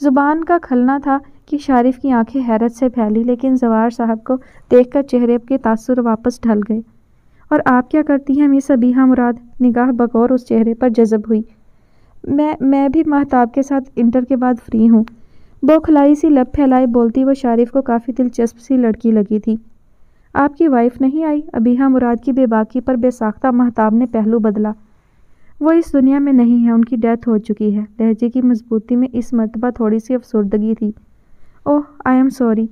زبان کا کھلنا تھا کہ شارف کی آنکھیں حیرت سے پھیلی، لیکن زوار صاحب کو دیکھ کر چہرے کے تاثر واپس ڈھل گئے۔ اور آپ کیا کرتی ہیں مس ابیحہ مراد؟ نگاہ بغور اس چہرے پر جذب ہوئی۔ میں بھی مہتاب کے ساتھ انٹر کے بعد فری ہوں۔ بوکھلائی سی لب پھیلائے بولتی وہ شارف کو کافی دلچسپ سی لڑکی لگی تھی۔ آپ کی وائف نہیں آئی؟ ابیحہ مراد کی بے باکی پر بے ساختہ مہتاب نے پہلو بدلا۔ وہ اس دنیا میں نہیں ہے، ان کی ڈیتھ ہو چکی ہے۔ لہجے کی مضبوطی میں اس مرتبہ تھوڑی سی افسردگی تھی۔ اوہ، آئی ایم سوری۔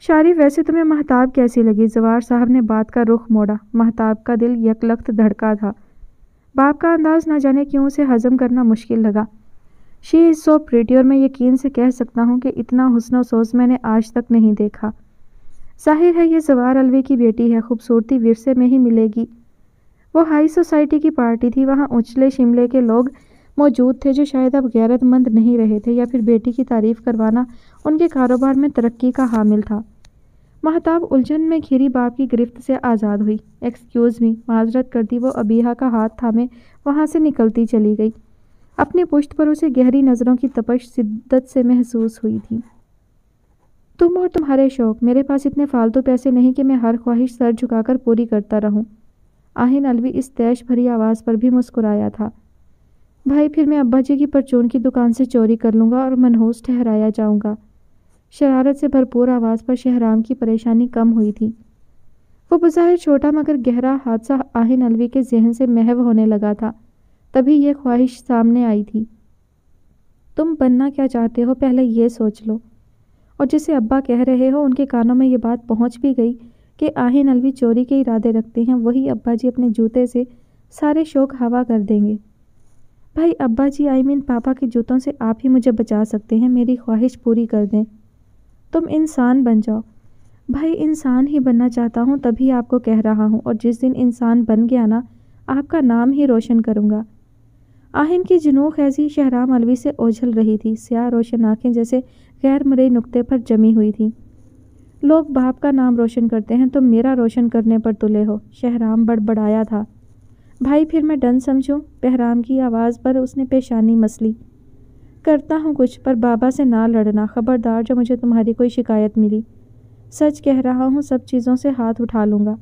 شارف، ویسے تمہیں مہتاب کیسی لگی؟ زوار صاحب نے بات کا رخ موڑا۔ مہتاب کا دل یکلخت دھڑکا تھا۔ باپ کا انداز نہ جانے کیوں اسے ہضم کرنا مشکل لگا۔ شی از سو پریٹی، اور میں یقین سے کہہ سکتا ہوں کہ اتنا حسن و سوز میں نے آج تک نہیں دیکھا۔ ظاہر ہے یہ زوار علوی کی بیٹی ہے، خوبصورتی ورثے میں ہی ملے گی۔ وہ ہائی سوسائٹی کی پارٹی تھی، وہاں اونچلے شملے کے لوگ موجود تھے جو شاید اب غیرت مند نہیں رہے تھے، یا پھر بیٹی کی تعریف کروانا ان کے کاروبار میں ترقی کا حامل تھا۔ مہتاب الجھن میں گھری باپ کی گرفت سے آزاد ہوئی۔ ایکسکیوز می، معذرت کرتی وہ ابیحہ کا ہاتھ تھامے وہاں سے نکلتی چلی گئی۔ اپنی پشت پر اسے گہری نظروں کی تپش شدت سے محسوس ہوئی تھی۔ تم اور تمہارے شوق، میرے پاس اتنے فالتو پیسے نہیں کہ میں ہر خواہش سر جھکا کر پوری کرتا رہوں۔ آہن علوی اس تیش بھری آواز پر بھی مسکرایا تھا۔ بھائی، پھر میں ابا جی کی پرچون کی دکان سے چوری کر لوں گا اور منحوس ٹھہرایا جاؤں گا۔ شرارت سے بھرپور آواز پر شہرام کی پریشانی کم ہوئی تھی۔ وہ بظاہر چھوٹا مگر گہرا حادثہ آہن علوی کے ذہن سے محو ہونے لگا تھا۔ تبھی یہ خواہش سامنے آئی تھی۔ تم بننا کیا چاہتے ہو پہلے یہ سوچ لو۔ اور جسے ابا کہہ رہے ہو ان کے کانوں میں یہ بات پہنچ بھی گئی کہ آہن علوی چوری کے ارادے رکھتے ہیں، وہی ابا جی اپنے جوتے سے سارے شوق ہوا کر دیں گے۔ بھائی، ابا جی پاپا کے جوتوں سے آپ ہی مجھے بچا سکتے ہیں، میری خواہش پوری کر دیں۔ تم انسان بن جاؤ۔ بھائی، انسان ہی بننا چاہتا ہوں، تبھی آپ کو کہہ رہا ہوں، اور جس دن انسان بن گیا نا، آپ کا نام ہی روشن کروں گا۔ آہن کی جنوں خیزی شہرام علوی سے اوجھل رہی تھی، سیاہ روشن آنکھیں جیسے غیر مرئی نقطے پر جمی ہوئی تھیں۔ لوگ باپ کا نام روشن کرتے ہیں، تم میرا روشن کرنے پر تلے ہو، شہرام بڑبڑایا تھا۔ بھائی، پھر میں ڈن سمجھوں؟ بہرام کی آواز پر اس نے پیشانی مسلی۔ کرتا ہوں کچھ، پر بابا سے نہ لڑنا، خبردار جو مجھے تمہاری کوئی شکایت ملی۔ سچ کہہ رہا ہوں، سب چیزوں سے ہاتھ اٹھا لوں گا۔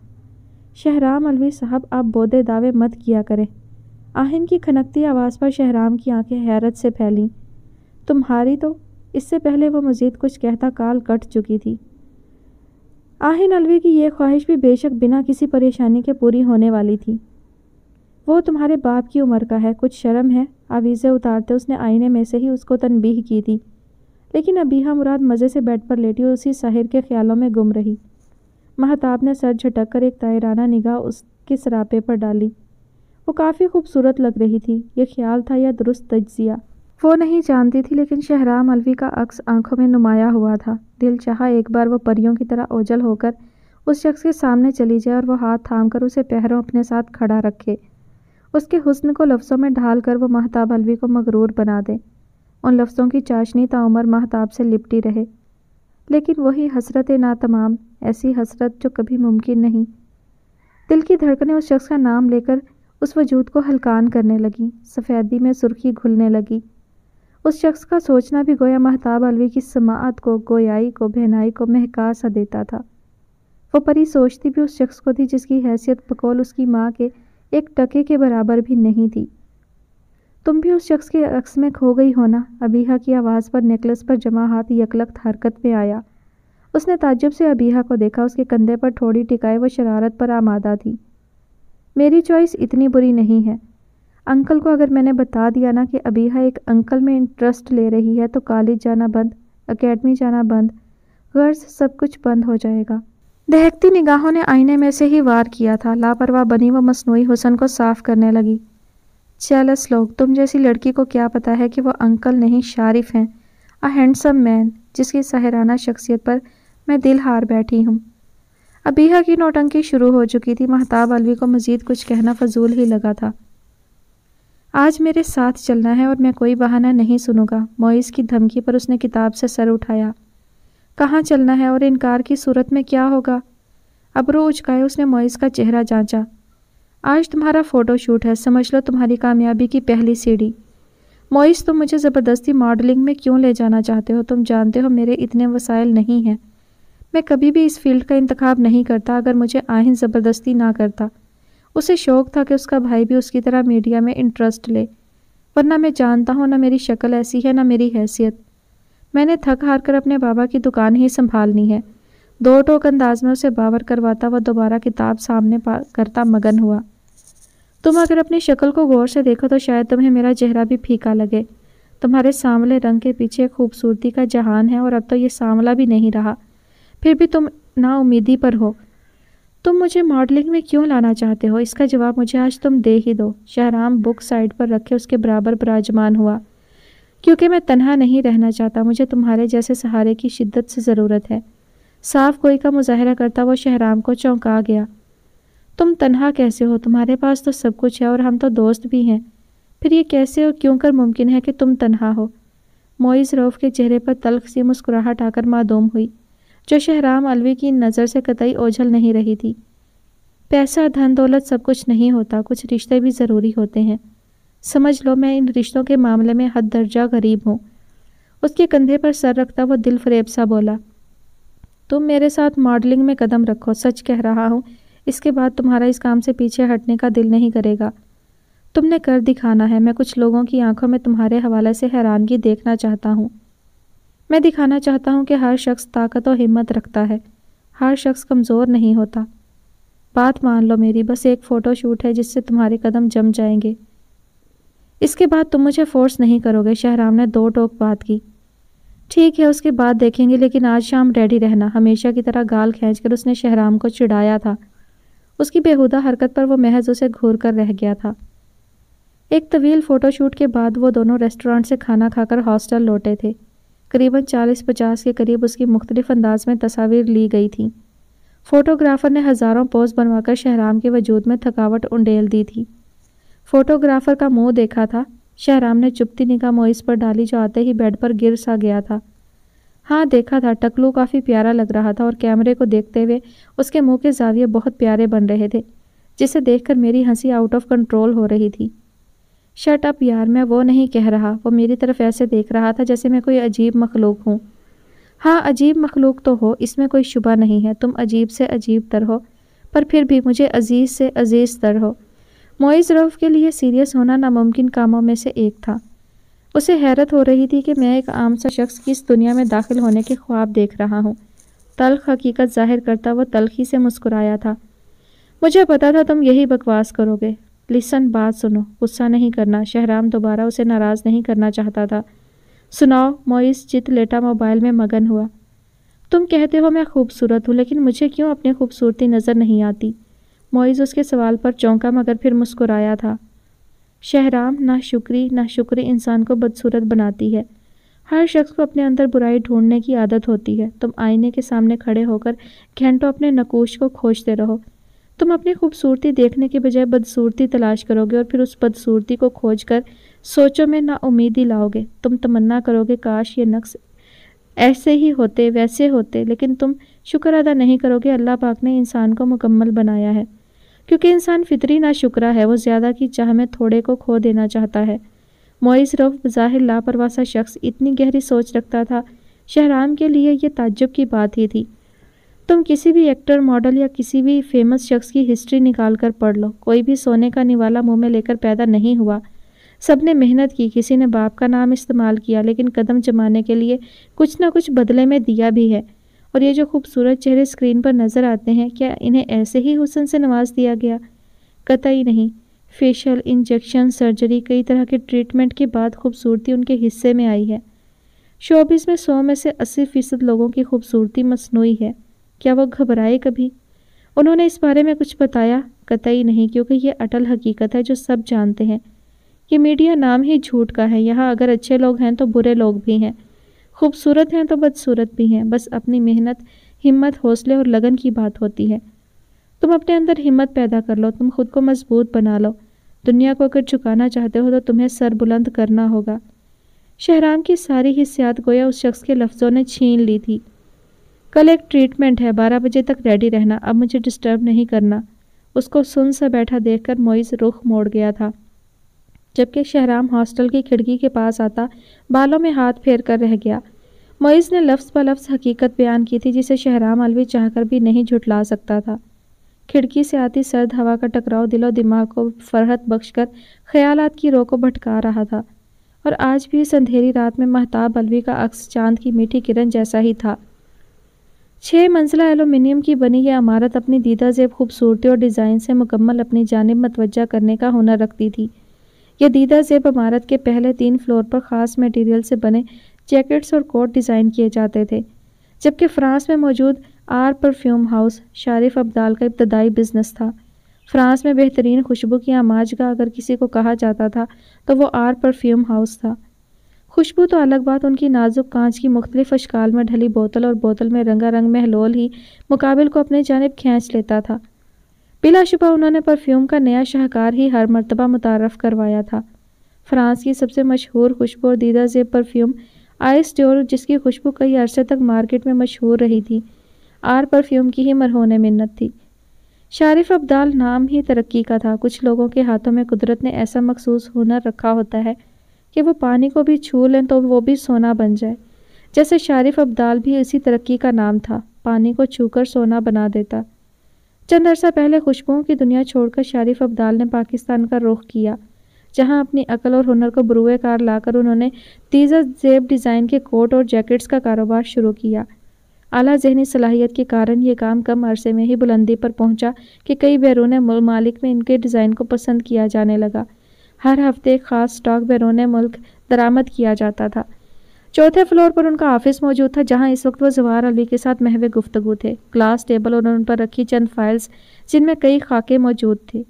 شہرام الوی صاحب، آپ بودے دعوے مت کیا کریں۔ آہن کی کھنکتی آواز پر شہرام کی آنکھیں حیرت سے پھیلیں۔ تمہاری تو اس سے پہلے وہ مزید کچھ کہتا کال کٹ چکی تھی۔ آہن الوی کی یہ خواہش بھی بے شک بنا کسی پریشانی کے پوری ہونے والی تھی۔ وہ تمہارے باپ کی عمر کا ہے، کچھ شرم ہے؟ آویزیں اتارتے اس نے آئینے میں سے ہی اس کو تنبیہ کی تھی، لیکن ابیحا مراد مزے سے بیڈ پر لیٹی اور اسی سحر کے خیالوں میں گم رہی۔ مہتاب نے سر جھٹک کر ایک طائرانہ نگاہ اس کے سراپے پر ڈالی۔ وہ کافی خوبصورت لگ رہی تھی۔ یہ خیال تھا یا درست تجزیہ وہ نہیں جانتی تھی، لیکن شہرام الوی کا عکس آنکھوں میں نمایاں ہوا تھا۔ دل چاہا ایک بار وہ پریوں کی طرح اوجھل ہو کر اس شخص کے سامنے چلی جائے اور وہ ہاتھ تھام کر اسے پہروں اپنے ساتھ کھڑا رکھے۔ اس کے حسن کو لفظوں میں ڈھال کر وہ مہتاب الوی کو مغرور بنا دے۔ ان لفظوں کی چاشنی تعمر مہتاب سے لپٹی رہے، لیکن وہی حسرت ناتمام، ایسی حسرت جو کبھی ممکن نہیں۔ دل کی دھڑکنیں اس شخص کا نام لے کر اس وجود کو ہلکان کرنے لگیں، سفیدی میں سرخی گھلنے لگی۔ اس شخص کا سوچنا بھی گویا مہتاب الوی کی سماعت کو، گویائی کو، بہنائی کو مہکا سا دیتا تھا۔ وہ پری سوچتی بھی اس شخص کو تھی جس کی حیثیت بقول اس کی ماں کے ایک ٹکے کے برابر بھی نہیں تھی۔ تم بھی اس شخص کے عکس میں کھو گئی ہو نا؟ ابیحا کی آواز پر نیکلس پر جمع ہاتھ یکلخت حرکت میں آیا۔ اس نے تعجب سے ابیحا کو دیکھا۔ اس کے کندھے پر ٹھوڑی ٹکائے وہ شرارت پر آمادہ تھی۔ میری چوائس اتنی بری نہیں ہے۔ انکل کو اگر میں نے بتا دیا نا کہ ابیحا ایک انکل میں انٹرسٹ لے رہی ہے تو کالج جانا بند، اکیڈمی جانا بند، غرض سب کچھ بند ہو جائے گا۔ دہکتی نگاہوں نے آئینے میں سے ہی وار کیا تھا۔ لاپرواہ بنی وہ مصنوعی حسن کو صاف کرنے لگی۔ چیلس لوگ، تم جیسی لڑکی کو کیا پتا ہے کہ وہ انکل نہیں شارف ہیں، ہینڈسم مین، جس کی ساحرانہ شخصیت پر میں دل ہار بیٹھی ہوں۔ ابیحا کی نوٹنکی شروع ہو چکی تھی۔ مہتاب الوی کو مزید کچھ کہنا فضول ہی لگا تھا۔ آج میرے ساتھ چلنا ہے اور میں کوئی بہانہ نہیں سنوں گا۔ موئز کی دھمکی پر اس نے کتاب سے سر اٹھایا۔ کہاں چلنا ہے اور انکار کی صورت میں کیا ہوگا؟ ابرو اچکائے اس نے موئز کا چہرہ جانچا۔ آج تمہارا فوٹو شوٹ ہے، سمجھ لو تمہاری کامیابی کی پہلی سیڑھی۔ موئز، تم مجھے زبردستی ماڈلنگ میں کیوں لے جانا چاہتے ہو؟ تم جانتے ہو میرے اتنے وسائل نہیں ہیں۔ میں کبھی بھی اس فیلڈ کا انتخاب نہیں کرتا اگر مجھے آہن زبردستی نہ کرتا۔ اسے شوق تھا کہ اس کا بھائی بھی اس کی طرح میڈیا میں انٹرسٹ لے، ورنہ میں جانتا ہوں نہ میری شکل ایسی ہے نہ میری حیثیت۔ میں نے تھک ہار کر اپنے بابا کی دکان ہی سنبھالنی ہے۔ دو ٹوک انداز میں اسے باور کرواتا وہ دوبارہ کتاب سامنے کرتا مگن ہوا۔ تم اگر اپنی شکل کو غور سے دیکھو تو شاید تمہیں میرا چہرہ بھی پھیکا لگے۔ تمہارے سانولے رنگ کے پیچھے خوبصورتی کا جہان ہے اور اب تو یہ سانولا بھی نہیں رہا، پھر بھی تم نا امیدی پر ہو۔ تم مجھے ماڈلنگ میں کیوں لانا چاہتے ہو؟ اس کا جواب مجھے آج تم دے ہی دو۔ شہرام بک سائڈ پر رکھے اس کے برابر براجمان ہوا۔ کیونکہ میں تنہا نہیں رہنا چاہتا، مجھے تمہارے جیسے سہارے کی شدت سے ضرورت ہے۔ صاف گوئی کا مظاہرہ کرتا وہ شہرام کو چونکا گیا۔ تم تنہا کیسے ہو؟ تمہارے پاس تو سب کچھ ہے اور ہم تو دوست بھی ہیں۔ پھر یہ کیسے اور کیوں کر ممکن ہے کہ تم تنہا ہو؟ موئز روف کے چہرے پر تلخ سی مسکراہٹ آ کر معدوم ہوئی، جو شہرام الوی کی نظر سے قطعی اوجھل نہیں رہی تھی۔ پیسہ، دھن دولت سب کچھ نہیں ہوتا، کچھ رشتے بھی ضروری ہوتے ہیں۔ سمجھ لو میں ان رشتوں کے معاملے میں حد درجہ غریب ہوں۔ اس کے کندھے پر سر رکھتا وہ دل فریب سا بولا، تم میرے ساتھ ماڈلنگ میں قدم رکھو، سچ کہہ رہا ہوں، اس کے بعد تمہارا اس کام سے پیچھے ہٹنے کا دل نہیں کرے گا۔ تم نے کر دکھانا ہے۔ میں کچھ لوگوں کی آنکھوں میں تمہارے حوالے سے حیرانگی دیکھنا چاہتا ہوں۔ میں دکھانا چاہتا ہوں کہ ہر شخص طاقت و ہمت رکھتا ہے، ہر شخص کمزور نہیں ہوتا۔ بات مان لو میری، بس ایک فوٹو شوٹ ہے جس سے تمہارے قدم جم جائیں گے۔ اس کے بعد تم مجھے فورس نہیں کرو گے۔ شہرام نے دو ٹوک بات کی۔ ٹھیک ہے، اس کے بعد دیکھیں گے، لیکن آج شام ریڈی رہنا۔ ہمیشہ کی طرح گال کھینچ کر اس نے شہرام کو چڑھایا تھا۔ اس کی بےہودہ حرکت پر وہ محض اسے گھور کر رہ گیا تھا۔ ایک طویل فوٹو شوٹ کے بعد وہ دونوں ریسٹورانٹ سے کھانا کھا کر ہاسٹل لوٹے تھے۔ قریباً 40-50 کے قریب اس کی مختلف انداز میں تصاویر لی گئی تھیں۔ فوٹوگرافر نے ہزاروں پوز بنوا کر شہرام کے وجود میں تھکاوٹ انڈیل دی تھی۔ فوٹوگرافر کا منہ دیکھا تھا۔ شہرام نے چپتی نگاہ موئز پر ڈالی جو آتے ہی بیڈ پر گر سا گیا تھا۔ ہاں دیکھا تھا، ٹکلو کافی پیارا لگ رہا تھا اور کیمرے کو دیکھتے ہوئے اس کے منہ کے زاویے بہت پیارے بن رہے تھے، جسے دیکھ کر میری ہنسی آؤٹ آف کنٹرول ہو رہی تھی۔ شٹ اپ یار، میں وہ نہیں کہہ رہا۔ وہ میری طرف ایسے دیکھ رہا تھا جیسے میں کوئی عجیب مخلوق ہوں۔ ہاں عجیب مخلوق تو ہو، اس میں کوئی شبہ نہیں ہے، تم عجیب سے عجیب تر ہو، پر پھر بھی مجھے عزیز سے عزیز تر ہو۔ معیز رؤف کے لیے سیریس ہونا ناممکن کاموں میں سے ایک تھا۔ اسے حیرت ہو رہی تھی کہ میں ایک عام سا شخص کی اس دنیا میں داخل ہونے کے خواب دیکھ رہا ہوں۔ تلخ حقیقت ظاہر کرتا وہ تلخی سے مسکرایا تھا۔ مجھے پتا تھا تم یہی بکواس کرو گے۔ لسن، بات سنو، غصہ نہیں کرنا۔ شہرام دوبارہ اسے ناراض نہیں کرنا چاہتا تھا۔ سناؤ، معیز چت لیٹا موبائل میں مگن ہوا۔ تم کہتے ہو میں خوبصورت ہوں، لیکن مجھے کیوں اپنی خوبصورتی نظر نہیں آتی؟ معیز اس کے سوال پر چونکا مگر پھر مسکرایا تھا۔ شہرام، ناشکری انسان کو بدصورت بناتی ہے۔ ہر شخص کو اپنے اندر برائی ڈھونڈنے کی عادت ہوتی ہے۔ تم آئینے کے سامنے کھڑے ہو کر گھنٹوں اپنے نقوش کو کھوجتے رہو۔ تم اپنی خوبصورتی دیکھنے کے بجائے بدصورتی تلاش کرو گے اور پھر اس بدصورتی کو کھوج کر سوچوں میں نا امیدی لاؤ گے۔ تم تمنا کرو گے کاش یہ نقص ایسے ہی ہوتے، ویسے ہوتے، لیکن تم شکر ادا نہیں کرو گے اللہ پاک نے انسان کو مکمل بنایا ہے، کیونکہ انسان فطری ناشکرا ہے۔ وہ زیادہ کی چاہ میں تھوڑے کو کھو دینا چاہتا ہے۔ معیز رؤف بظاہر لاپرواہ سا شخص اتنی گہری سوچ رکھتا تھا، شہرام کے لیے یہ تعجب کی بات ہی تھی۔ تم کسی بھی ایکٹر، ماڈل یا کسی بھی فیمس شخص کی ہسٹری نکال کر پڑھ لو، کوئی بھی سونے کا نوالا منہ میں لے کر پیدا نہیں ہوا۔ سب نے محنت کی، کسی نے باپ کا نام استعمال کیا، لیکن قدم جمانے کے لیے کچھ نہ کچھ بدلے میں دیا بھی ہے۔ اور یہ جو خوبصورت چہرے اسکرین پر نظر آتے ہیں، کیا انہیں ایسے ہی حسن سے نواز دیا گیا؟ قطعی نہیں۔ فیشل، انجیکشن، سرجری، کئی طرح کے ٹریٹمنٹ کے بعد خوبصورتی ان کے حصے میں آئی ہے۔ شوبز میں 100 میں سے 80% لوگوں کی خوبصورتی مصنوعی ہے۔ کیا وہ گھبرائے کبھی؟ انہوں نے اس بارے میں کچھ بتایا؟ قطعی نہیں، کیونکہ یہ اٹل حقیقت ہے جو سب جانتے ہیں۔ یہ میڈیا نام ہی جھوٹ کا ہے۔ یہاں اگر اچھے لوگ ہیں تو برے لوگ بھی ہیں، خوبصورت ہیں تو بدصورت بھی ہیں۔ بس اپنی محنت، ہمت، حوصلے اور لگن کی بات ہوتی ہے۔ تم اپنے اندر ہمت پیدا کر لو، تم خود کو مضبوط بنا لو۔ دنیا کو اگر جھکانا چاہتے ہو تو تمہیں سر بلند کرنا ہوگا۔ شہرام کی ساری حسیات گویا اس شخص کے لفظوں نے چھین لی تھی۔ کل ایک ٹریٹمنٹ ہے، 12 بجے تک ریڈی رہنا، اب مجھے ڈسٹرب نہیں کرنا۔ اس کو سن سا بیٹھا دیکھ کر معیز رخ موڑ گیا تھا، جبکہ شہرام ہاسٹل کی کھڑکی کے پاس آتا بالوں میں ہاتھ پھیر کر رہ گیا۔ معیز نے لفظ بہ لفظ حقیقت بیان کی تھی، جسے شہرام الوی چاہ کر بھی نہیں جھٹلا سکتا تھا۔ کھڑکی سے آتی سرد ہوا کا ٹکراؤ دل و دماغ کو فرحت بخش کر خیالات کی رو کو بھٹکا رہا تھا، اور آج بھی اس اندھیری رات میں مہتاب الوی کا عکس چاند کی میٹھی کرن جیسا ہی تھا۔ 6 منزلہ ایلومینیم کی بنی یہ عمارت اپنی دیدہ زیب خوبصورتی اور ڈیزائن سے مکمل اپنی جانب متوجہ کرنے کا ہنر رکھتی تھی۔ یہ دیدہ زیب عمارت کے پہلے 3 فلور پر خاص میٹیریل سے بنے جیکٹس اور کوٹ ڈیزائن کیے جاتے تھے، جبکہ فرانس میں موجود آر پرفیوم ہاؤس شارف ابدال کا ابتدائی بزنس تھا۔ فرانس میں بہترین خوشبو کی آماج گاہ اگر کسی کو کہا جاتا تھا تو وہ آر پرفیوم ہاؤس تھا۔ خوشبو تو الگ بات، ان کی نازک کانچ کی مختلف اشکال میں ڈھلی بوتل اور بوتل میں رنگا رنگ محلول ہی مقابل کو اپنے جانب کھینچ لیتا تھا۔ بلا شبہ انہوں نے پرفیوم کا نیا شاہکار ہی ہر مرتبہ متعارف کروایا تھا۔ فرانس کی سب سے مشہور خوشبو اور دیدہ زیب پرفیوم آئس ڈیور، جس کی خوشبو کئی عرصے تک مارکیٹ میں مشہور رہی تھی، آر پرفیوم کی ہی مرہون منت تھی۔ شارف ابدال نام ہی ترقی کا تھا۔ کچھ لوگوں کے ہاتھوں میں قدرت نے ایسا مخصوص ہنر رکھا ہوتا ہے کہ وہ پانی کو بھی چھو لیں تو وہ بھی سونا بن جائے۔ جیسے شارف ابدال بھی اسی ترقی کا نام تھا، پانی کو چھو کر سونا بنا دیتا۔ چند عرصہ پہلے خوشبوؤں کی دنیا چھوڑ کر شارف ابدال نے پاکستان کا رخ کیا، جہاں اپنی عقل اور ہنر کو بروئے کار لا کر انہوں نے دیدہ زیب ڈیزائن کے کوٹ اور جیکٹس کا کاروبار شروع کیا۔ اعلیٰ ذہنی صلاحیت کے کارن یہ کام کم عرصے میں ہی بلندی پر پہنچا کہ کئی بیرون ممالک میں ان کے ڈیزائن کو پسند کیا جانے لگا۔ ہر ہفتے ایک خاص سٹاک بیرون ملک درآمد کیا جاتا تھا۔ 4تھے فلور پر ان کا آفس موجود تھا، جہاں اس وقت وہ زوار الوی کے ساتھ محو گفتگو تھے۔ گلاس ٹیبل اور ان پر رکھی چند فائلز جن میں کئی خاکے موجود تھے۔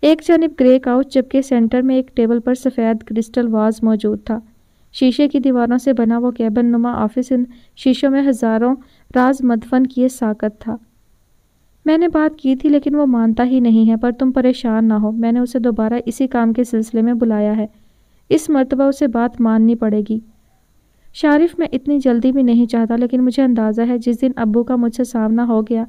ایک جانب گرے کاؤچ، جبکہ سینٹر میں ایک ٹیبل پر سفید کرسٹل واز موجود تھا۔ شیشے کی دیواروں سے بنا وہ کیبن نما آفس ان شیشوں میں ہزاروں راز مدفن کیے ساکت تھا۔ میں نے بات کی تھی لیکن وہ مانتا ہی نہیں ہے، پر تم پریشان نہ ہو، میں نے اسے دوبارہ اسی کام کے سلسلے میں بلایا ہے۔ اس مرتبہ اسے بات ماننی پڑے گی۔ شارف، میں اتنی جلدی بھی نہیں چاہتا، لیکن مجھے اندازہ ہے جس دن ابو کا مجھ سے سامنا ہو گیا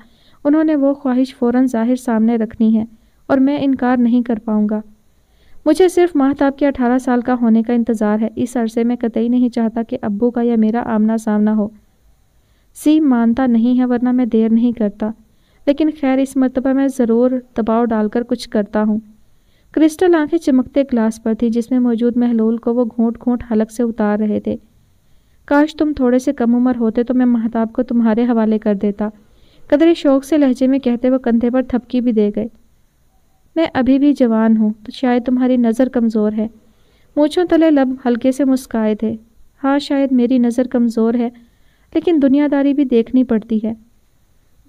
انہوں نے وہ خواہش فوراً ظاہر سامنے رکھنی ہے، اور میں انکار نہیں کر پاؤں گا۔ مجھے صرف مہتاب کے 18 سال کا ہونے کا انتظار ہے۔ اس عرصے میں قطعی نہیں چاہتا کہ ابو کا یا میرا آمنا سامنا ہو۔ سی مانتا نہیں ہے، ورنہ میں دیر نہیں کرتا۔ لیکن خیر اس مرتبہ میں ضرور دباؤ ڈال کر کچھ کرتا ہوں۔ کرسٹل آنکھیں چمکتے گلاس پر تھی جس میں موجود محلول کو وہ گھونٹ گھونٹ حلق سے اتار رہے تھے۔ کاش تم تھوڑے سے کم عمر ہوتے تو میں مہتاب کو تمہارے حوالے کر دیتا، قدرے شوق سے لہجے میں کہتے وہ کندھے پر تھپکی بھی دے گئے۔ میں ابھی بھی جوان ہوں تو شاید تمہاری نظر کمزور ہے۔ مونچھوں تلے لب ہلکے سے مسکائے تھے۔ ہاں شاید میری نظر کمزور ہے، لیکن دنیا داری بھی دیکھنی پڑتی ہے۔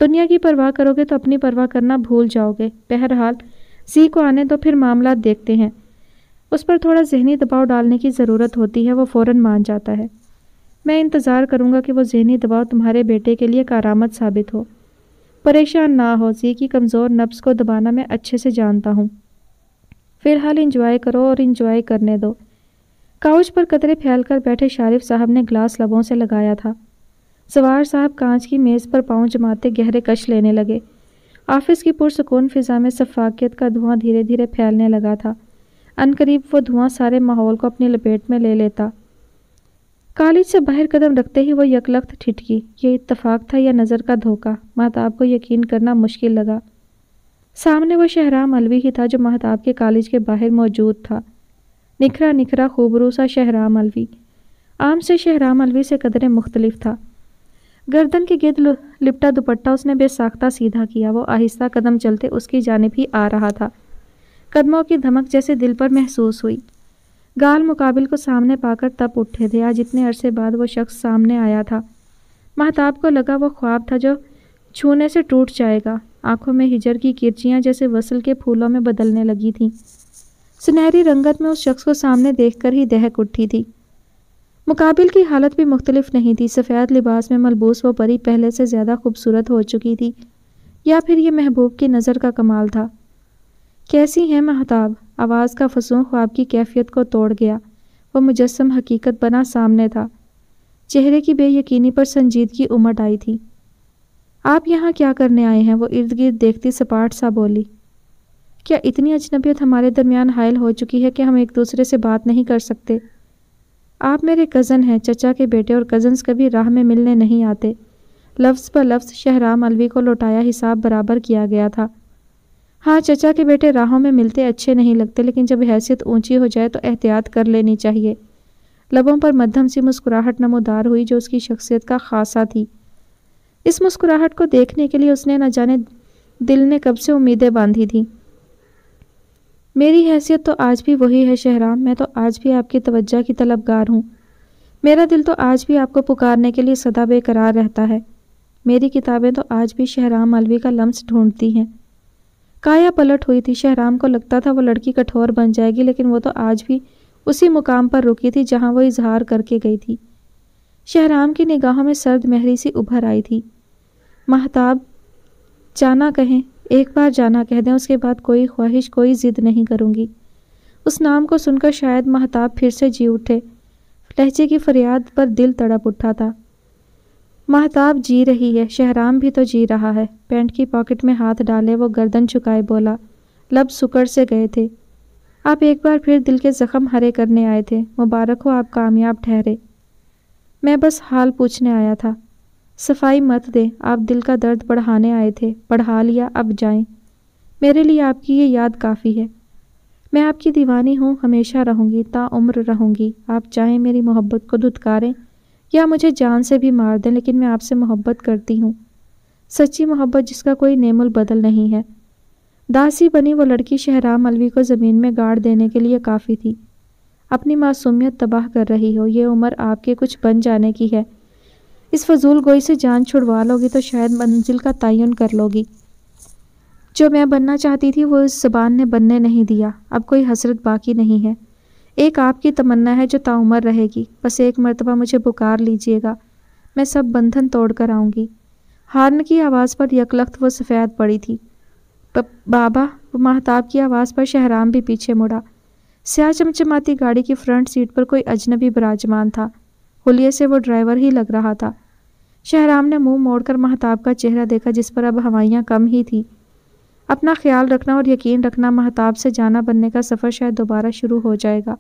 دنیا کی پرواہ کرو گے تو اپنی پرواہ کرنا بھول جاؤ گے۔ بہرحال زی کو آنے دو، پھر معاملات دیکھتے ہیں۔ اس پر تھوڑا ذہنی دباؤ ڈالنے کی ضرورت ہوتی ہے، وہ فوراً مان جاتا ہے۔ میں انتظار کروں گا کہ وہ ذہنی دباؤ تمہارے بیٹے کے لیے کارآمد ثابت ہو۔ پریشان نہ ہو، زی کی کمزور نفس کو دبانا میں اچھے سے جانتا ہوں۔ فی الحال انجوائے کرو اور انجوائے کرنے دو۔ کاؤچ پر قطرے پھیل کر بیٹھے شارف صاحب نے گلاس لبوں سے لگایا تھا۔ سوار صاحب کانچ کی میز پر پاؤں جماتے گہرے کش لینے لگے۔ آفس کی پرسکون فضا میں سفاکیت کا دھواں دھیرے دھیرے پھیلنے لگا تھا۔ عنقریب وہ دھواں سارے ماحول کو اپنی لپیٹ میں لے لیتا۔ کالج سے باہر قدم رکھتے ہی وہ یکلخت ٹھٹکی۔ یہ اتفاق تھا یا نظر کا دھوکہ؟ مہتاب کو یقین کرنا مشکل لگا۔ سامنے وہ شہرام الوی ہی تھا جو مہتاب کے کالج کے باہر موجود تھا۔ نکھرا نکھرا خوبرو سا شہرام الوی، عام سے شہرام الوی سے قدرے مختلف تھا۔ گردن کے گرد لپٹا دوپٹہ اس نے بے ساختہ سیدھا کیا۔ وہ آہستہ قدم چلتے اس کی جانب ہی آ رہا تھا۔ قدموں کی دھمک جیسے دل پر محسوس ہوئی۔ گال مقابل کو سامنے پا کر تپ اٹھے تھے۔ آج اتنے عرصے بعد وہ شخص سامنے آیا تھا۔ مہتاب کو لگا وہ خواب تھا جو چھونے سے ٹوٹ جائے گا۔ آنکھوں میں ہجر کی کرچیاں جیسے وصل کے پھولوں میں بدلنے لگی تھیں۔ سنہری رنگت میں اس شخص کو سامنے دیکھ کر ہی دہک اٹھی تھی۔ مقابل کی حالت بھی مختلف نہیں تھی۔ سفید لباس میں ملبوس وہ پری پہلے سے زیادہ خوبصورت ہو چکی تھی، یا پھر یہ محبوب کی نظر کا کمال تھا۔ کیسی ہیں مہتاب؟ آواز کا فسون خواب کی کیفیت کو توڑ گیا۔ وہ مجسم حقیقت بنا سامنے تھا۔ چہرے کی بے یقینی پر سنجیدگی امٹ آئی تھی۔ آپ یہاں کیا کرنے آئے ہیں؟ وہ ارد گرد دیکھتی سپاٹ سا بولی۔ کیا اتنی اجنبیت ہمارے درمیان حائل ہو چکی ہے کہ ہم ایک دوسرے سے بات نہیں کر سکتے؟ آپ میرے کزن ہیں، چچا کے بیٹے، اور کزنز کبھی راہ میں ملنے نہیں آتے۔ لفظ پر لفظ شہرام الوی کو لوٹایا حساب برابر کیا گیا تھا۔ ہاں چچا کے بیٹے راہوں میں ملتے اچھے نہیں لگتے، لیکن جب حیثیت اونچی ہو جائے تو احتیاط کر لینی چاہیے۔ لبوں پر مدھم سی مسکراہٹ نمودار ہوئی جو اس کی شخصیت کا خاصہ تھی۔ اس مسکراہٹ کو دیکھنے کے لیے اس نے نہ جانے دل نے کب سے امیدیں باندھی تھیں۔ میری حیثیت تو آج بھی وہی ہے شہرام، میں تو آج بھی آپ کی توجہ کی طلبگار ہوں۔ میرا دل تو آج بھی آپ کو پکارنے کے لیے سدا بے قرار رہتا ہے۔ میری کتابیں تو آج بھی شہرام الوی کا لمس ڈھونڈتی ہیں۔ کایا پلٹ ہوئی تھی۔ شہرام کو لگتا تھا وہ لڑکی کٹھور بن جائے گی، لیکن وہ تو آج بھی اسی مقام پر رکی تھی جہاں وہ اظہار کر کے گئی تھی۔ شہرام کی نگاہوں میں سرد مہری سی ابھر آئی تھی۔ مہتاب جانا کہیں، ایک بار جانا کہہ دیں، اس کے بعد کوئی خواہش کوئی ضد نہیں کروں گی۔ اس نام کو سن کر شاید مہتاب پھر سے جی اٹھے۔ لہجے کی فریاد پر دل تڑپ اٹھا تھا۔ مہتاب جی رہی ہے، شہرام بھی تو جی رہا ہے۔ پینٹ کی پاکٹ میں ہاتھ ڈالے وہ گردن جھکائے بولا۔ لب سکڑ سے گئے تھے۔ آپ ایک بار پھر دل کے زخم ہرے کرنے آئے تھے۔ مبارک ہو، آپ کامیاب ٹھہرے۔ میں بس حال پوچھنے آیا تھا۔ صفائی مت دیں، آپ دل کا درد بڑھانے آئے تھے، بڑھا لیا، اب جائیں۔ میرے لیے آپ کی یہ یاد کافی ہے۔ میں آپ کی دیوانی ہوں، ہمیشہ رہوں گی، تا عمر رہوں گی۔ آپ چاہیں میری محبت کو دھتکاریں یا مجھے جان سے بھی مار دیں، لیکن میں آپ سے محبت کرتی ہوں، سچی محبت جس کا کوئی نعم البدل نہیں ہے۔ داسی بنی وہ لڑکی شہرام الوی کو زمین میں گاڑ دینے کے لیے کافی تھی۔ اپنی معصومیت تباہ کر رہی ہو، یہ عمر آپ کے کچھ بن جانے کی ہے۔ اس فضول گوئی سے جان چھڑوا لو گی تو شاید منزل کا تعین کر لو گی۔ جو میں بننا چاہتی تھی وہ اس زبان نے بننے نہیں دیا۔ اب کوئی حسرت باقی نہیں ہے۔ ایک آپ کی تمنا ہے جو تعمر رہے گی۔ بس ایک مرتبہ مجھے پکار لیجئے گا، میں سب بندھن توڑ کر آؤں گی۔ ہارن کی آواز پر یکلخت وہ سفید پڑی تھی۔ بابا، وہ مہتاب کی آواز پر شہرام بھی پیچھے مڑا۔ سیاہ چمچماتی گاڑی کی فرنٹ سیٹ پر کوئی اجنبی براجمان تھا۔ حلیے سے وہ ڈرائیور ہی لگ رہا تھا۔ شہرام نے منہ موڑ کر مہتاب کا چہرہ دیکھا جس پر اب ہوائیاں کم ہی تھیں۔ اپنا خیال رکھنا اور یقین رکھنا، مہتاب سے جانا بننے کا سفر شاید دوبارہ شروع ہو جائے گا۔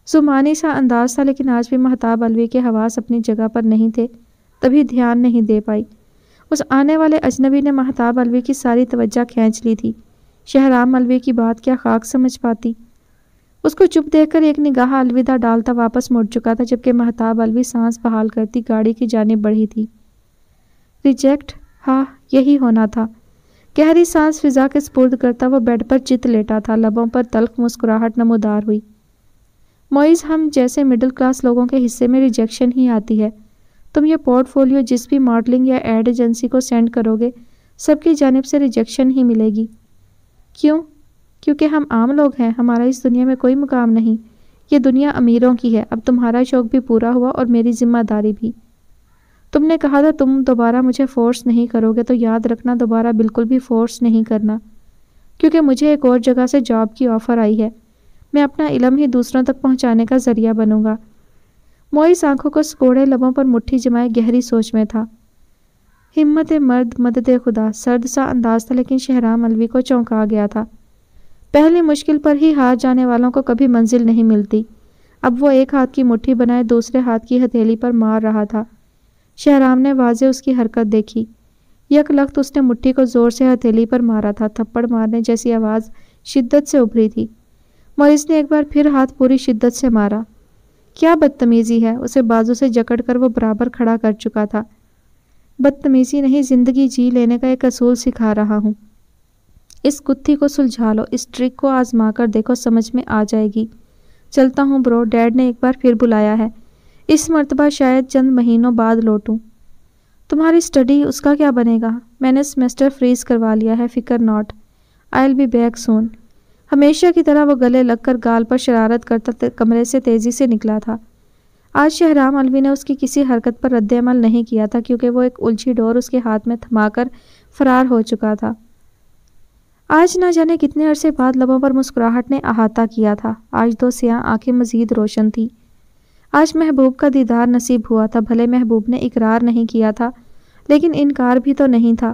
زمانی سا انداز تھا، لیکن آج بھی مہتاب الوی کے حواس اپنی جگہ پر نہیں تھے، تبھی دھیان نہیں دے پائی۔ اس آنے والے اجنبی نے مہتاب علوی کی ساری توجہ کھینچ لی تھی۔ شہرام علوی کی بات کیا خاک سمجھ پاتی؟ اس کو چپ دیکھ کر ایک نگاہ الوداع ڈالتا واپس مڑ چکا تھا، جبکہ مہتاب علوی سانس بحال کرتی گاڑی کی جانب بڑھی تھی۔ ریجیکٹ، ہاں یہی ہونا تھا۔ گہری سانس فضا کے سپرد کرتا وہ بیڈ پر چت لیٹا تھا، لبوں پر تلخ مسکراہٹ نمودار ہوئی۔ معیز، ہم جیسے مڈل کلاس لوگوں کے حصے میں ریجیکشن ہی آتی ہے۔ تم یہ پورٹ فولیو جس بھی ماڈلنگ یا ایڈ ایجنسی کو سینڈ کرو گے، سب کی جانب سے ریجیکشن ہی ملے گی۔ کیوں؟ کیونکہ ہم عام لوگ ہیں، ہمارا اس دنیا میں کوئی مقام نہیں۔ یہ دنیا امیروں کی ہے۔ اب تمہارا شوق بھی پورا ہوا اور میری ذمہ داری بھی۔ تم نے کہا تھا تم دوبارہ مجھے فورس نہیں کرو گے، تو یاد رکھنا دوبارہ بالکل بھی فورس نہیں کرنا، کیونکہ مجھے ایک اور جگہ سے جاب کی آفر آئی ہے۔ میں اپنا علم ہی دوسروں تک پہنچانے کا ذریعہ بنوں گا۔ معیز آنکھوں کو سکوڑے لبوں پر مٹھی جمائے گہری سوچ میں تھا۔ ہمت مرد مدد خدا سرد سا انداز تھا، لیکن شہرام علوی کو چونکا گیا تھا۔ پہلی مشکل پر ہی ہار جانے والوں کو کبھی منزل نہیں ملتی۔ اب وہ ایک ہاتھ کی مٹھی بنائے دوسرے ہاتھ کی ہتھیلی پر مار رہا تھا۔ شہرام نے واضح اس کی حرکت دیکھی۔ یک لخت اس نے مٹھی کو زور سے ہتھیلی پر مارا تھا، تھپڑ مارنے جیسی آواز شدت سے ابھری تھی۔ معیز نے ایک بار پھر ہاتھ پوری شدت سے مارا۔ کیا بدتمیزی ہے! اسے بازو سے جکڑ کر وہ برابر کھڑا کر چکا تھا۔ بدتمیزی نہیں، زندگی جی لینے کا ایک اصول سکھا رہا ہوں۔ اس گتھی کو سلجھا لو، اس ٹرک کو آزما کر دیکھو، سمجھ میں آ جائے گی۔ چلتا ہوں برو، ڈیڈ نے ایک بار پھر بلایا ہے۔ اس مرتبہ شاید چند مہینوں بعد لوٹوں۔ تمہاری اسٹڈی، اس کا کیا بنے گا؟ میں نے سیمسٹر فریز کروا لیا ہے، فکر not, I will be back soon. ہمیشہ کی طرح وہ گلے لگ کر گال پر شرارت کرتا کمرے سے تیزی سے نکلا تھا۔ آج شہرام علوی نے اس کی کسی حرکت پر رد عمل نہیں کیا تھا، کیونکہ وہ ایک الجھی ڈور اس کے ہاتھ میں تھما کر فرار ہو چکا تھا۔ آج نہ جانے کتنے عرصے بعد لبوں پر مسکراہٹ نے احاطہ کیا تھا۔ آج دو سیاہ آنکھیں مزید روشن تھیں۔ آج محبوب کا دیدار نصیب ہوا تھا۔ بھلے محبوب نے اقرار نہیں کیا تھا، لیکن انکار بھی تو نہیں تھا۔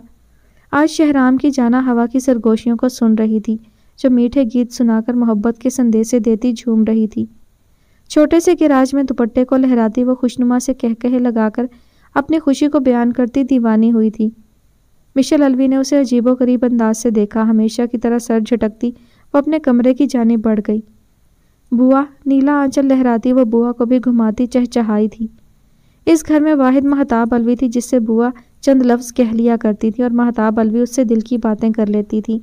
آج شہرام کی جانا ہوا کی سرگوشیوں کو سن رہی تھی، جو میٹھے گیت سنا کر محبت کے سندیسے دیتی جھوم رہی تھی۔ چھوٹے سے گراج میں دوپٹے کو لہراتی وہ خوشنما سے کہکہے لگا کر اپنی خوشی کو بیان کرتی دیوانی ہوئی تھی۔ مشل علوی نے اسے عجیب و غریب انداز سے دیکھا۔ ہمیشہ کی طرح سر جھٹکتی وہ اپنے کمرے کی جانب بڑھ گئی۔ بوا، نیلا آنچل لہراتی وہ بوا کو بھی گھماتی چہچہائی تھی۔ اس گھر میں واحد مہتاب علوی تھی جس سے بوا چند لفظ کہہ لیا کرتی تھی، اور مہتاب علوی اس سے دل کی باتیں کر لیتی تھی۔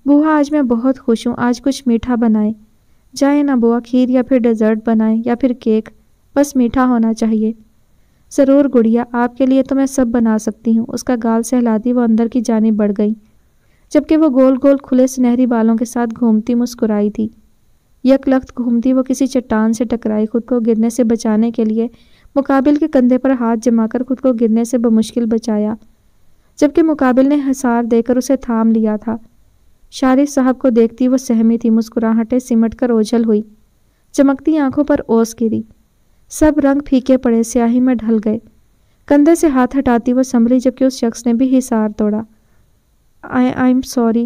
بوا، آج میں بہت خوش ہوں، آج کچھ میٹھا بنائیں۔ جائیں نا بوا، کھیر یا پھر ڈیزرٹ بنائیں یا پھر کیک، بس میٹھا ہونا چاہیے۔ ضرور گڑیا، آپ کے لیے تو میں سب بنا سکتی ہوں۔ اس کا گال سہلاتی وہ اندر کی جانب بڑھ گئی، جبکہ وہ گول گول کھلے سنہری بالوں کے ساتھ گھومتی مسکرائی تھی۔ یک لخت گھومتی وہ کسی چٹان سے ٹکرائی، خود کو گرنے سے بچانے کے لیے مقابل کے کندھے پر ہاتھ جما کر خود کو گرنے سے بمشکل بچایا، جبکہ مقابل نے حصار دے کر اسے تھام لیا تھا۔ شارف صاحب کو دیکھتی وہ سہمی تھی، مسکراہٹیں سمٹ کر اوجھل ہوئی، چمکتی آنکھوں پر اوس گری، سب رنگ پھیکے پڑے، سیاہی میں ڈھل گئے۔ کندھے سے ہاتھ ہٹاتی وہ سنبھلی، جبکہ اس شخص نے بھی حصار توڑا۔ آئی ایم سوری۔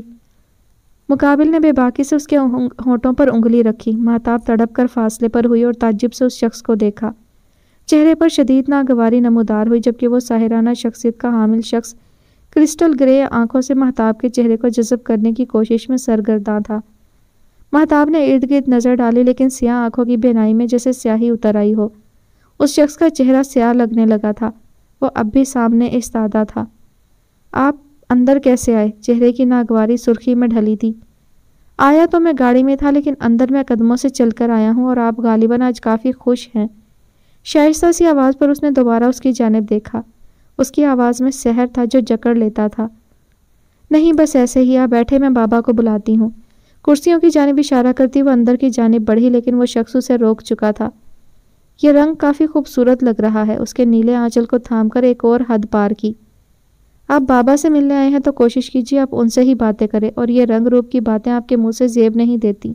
مقابل نے بے باکی سے اس کے ہونٹوں پر انگلی رکھی۔ مہتاب تڑپ کر فاصلے پر ہوئی اور تعجب سے اس شخص کو دیکھا۔ چہرے پر شدید ناگواری نمودار ہوئی، جبکہ وہ ساحرانہ شخصیت کا حامل شخص کرسٹل گرے آنکھوں سے مہتاب کے چہرے کو جذب کرنے کی کوشش میں سرگرداں تھا۔ مہتاب نے ارد گرد نظر ڈالی، لیکن سیاہ آنکھوں کی بینائی میں جیسے سیاہی اتر آئی ہو۔ اس شخص کا چہرہ سیاہ لگنے لگا تھا، وہ اب بھی سامنے ایستادہ تھا۔ آپ اندر کیسے آئے؟ چہرے کی ناگواری سرخی میں ڈھلی تھی۔ آیا تو میں گاڑی میں تھا، لیکن اندر میں قدموں سے چل کر آیا ہوں، اور آپ غالباً آج کافی خوش ہیں۔ شائستہ سی آواز پر اس نے دوبارہ اس کی جانب دیکھا۔ اس کی آواز میں سحر تھا جو جکڑ لیتا تھا۔ نہیں، بس ایسے ہی، آپ بیٹھے، میں بابا کو بلاتی ہوں۔ کرسیوں کی جانب اشارہ کرتی وہ اندر کی جانب بڑھی، لیکن وہ شخص اسے روک چکا تھا۔ یہ رنگ کافی خوبصورت لگ رہا ہے۔ اس کے نیلے آنچل کو تھام کر ایک اور حد پار کی۔ آپ بابا سے ملنے آئے ہیں تو کوشش کیجیے آپ ان سے ہی باتیں کریں، اور یہ رنگ روپ کی باتیں آپ کے منہ سے زیب نہیں دیتی۔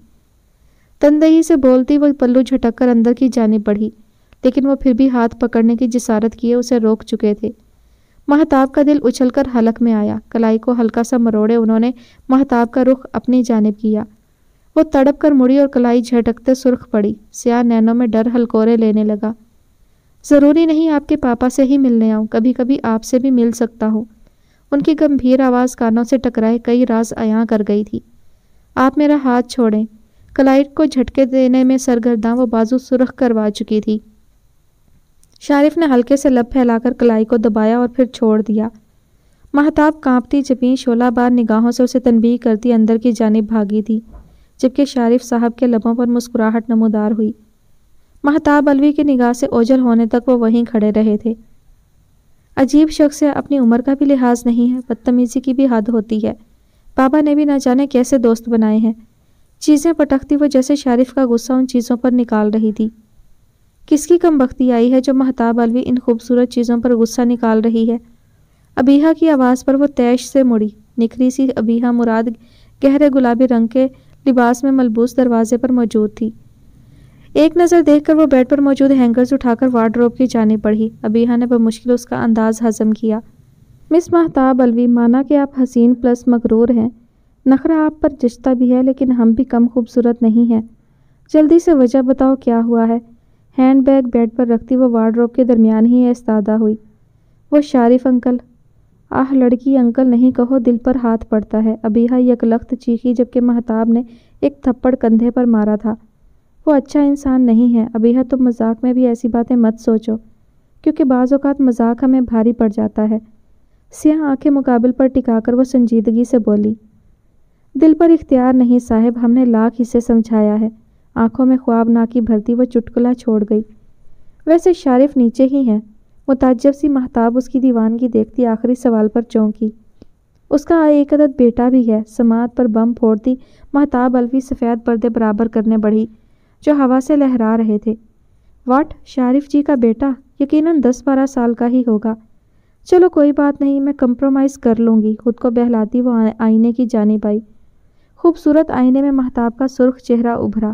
تندہی سے بولتی وہ پلو جھٹک کر اندر کی جانب بڑھی، لیکن وہ پھر بھی ہاتھ پکڑنے کی جسارت کیے اسے روک چکے تھے۔ مہتاب کا دل اچھل کر حلق میں آیا۔ کلائی کو ہلکا سا مروڑے انہوں نے مہتاب کا رخ اپنی جانب کیا۔ وہ تڑپ کر مڑی اور کلائی جھٹکتے سرخ پڑی۔ سیاہ نینوں میں ڈر ہلکورے لینے لگا۔ ضروری نہیں آپ کے پاپا سے ہی ملنے آؤں، کبھی کبھی آپ سے بھی مل سکتا ہوں۔ ان کی گمبھیر آواز کانوں سے ٹکرائے کئی راز عیاں کر گئی تھی۔ آپ میرا ہاتھ چھوڑیں۔ کلائڈ کو جھٹکے دینے میں سرگرداں وہ بازو سرخ کروا چکی تھی۔ شارف نے ہلکے سے لب پھیلا کر کلائی کو دبایا اور پھر چھوڑ دیا۔ مہتاب کانپتی جبیں شعلہ بار نگاہوں سے اسے تنبیہ کرتی اندر کی جانب بھاگی تھی، جبکہ شارف صاحب کے لبوں پر مسکراہٹ نمودار ہوئی۔ مہتاب الوی کی نگاہ سے اوجھل ہونے تک وہ وہیں کھڑے رہے تھے۔ عجیب شخص ہے، اپنی عمر کا بھی لحاظ نہیں ہے، بدتمیزی کی بھی حد ہوتی ہے۔ بابا نے بھی نہ جانے کیسے دوست بنائے ہیں۔ چیزیں پٹکتی وہ جیسے شارف کا غصہ ان چیزوں پر نکال رہی تھی۔ کس کی کم بختی آئی ہے جو مہتاب الوی ان خوبصورت چیزوں پر غصہ نکال رہی ہے؟ ابیحہ کی آواز پر وہ تیش سے مڑی۔ نکھری سی ابیحہ مراد گہرے گلابی رنگ کے لباس میں ملبوس دروازے پر موجود تھی۔ ایک نظر دیکھ کر وہ بیڈ پر موجود ہینگرز اٹھا کر وارڈروب کی جانب بڑھی۔ ابیحہ نے بمشکل اس کا انداز ہضم کیا۔ مس مہتاب الوی، مانا کہ آپ حسین پلس مغرور ہیں، نخرہ آپ پر جچتا بھی ہے، لیکن ہم بھی کم خوبصورت نہیں ہیں۔ جلدی سے وجہ بتاؤ کیا ہوا ہے؟ ہینڈ بیگ بیڈ پر رکھتی وہ وارڈروب کے درمیان ہی ایستادہ ہوئی۔ وہ شارف انکل۔ آہ لڑکی، انکل نہیں کہو، دل پر ہاتھ پڑتا ہے۔ ابیحہ یکلخت چیخی جبکہ مہتاب نے ایک تھپڑ کندھے پر مارا تھا۔ وہ اچھا انسان نہیں ہے۔ ابیحہ تم مذاق میں بھی ایسی باتیں مت سوچو، کیونکہ بعض اوقات مذاق ہمیں بھاری پڑ جاتا ہے۔ سیاہ آنکھیں مقابل پر ٹکا کر وہ سنجیدگی سے بولی۔ دل پر اختیار نہیں صاحب، ہم نے لاکھ اسے سمجھایا ہے۔ آنکھوں میں خوابناکی بھرتی وہ چٹکلا چھوڑ گئی۔ ویسے شارف نیچے ہی ہیں؟ متعجب سی مہتاب اس کی دیوانگی دیکھتی آخری سوال پر چونکی۔ اس کا ایک عدد بیٹا بھی ہے۔ سماعت پر بم پھوڑتی مہتاب الوی سفید پردے برابر کرنے بڑھی جو ہوا سے لہرا رہے تھے۔ واٹ؟ شارف جی کا بیٹا؟ یقیناً 10-12 سال کا ہی ہوگا۔ چلو کوئی بات نہیں، میں کمپرومائز کر لوں گی۔ خود کو بہلاتی وہ آئینے کی جانب آئی۔ خوبصورت آئینے میں مہتاب کا سرخ چہرہ ابھرا۔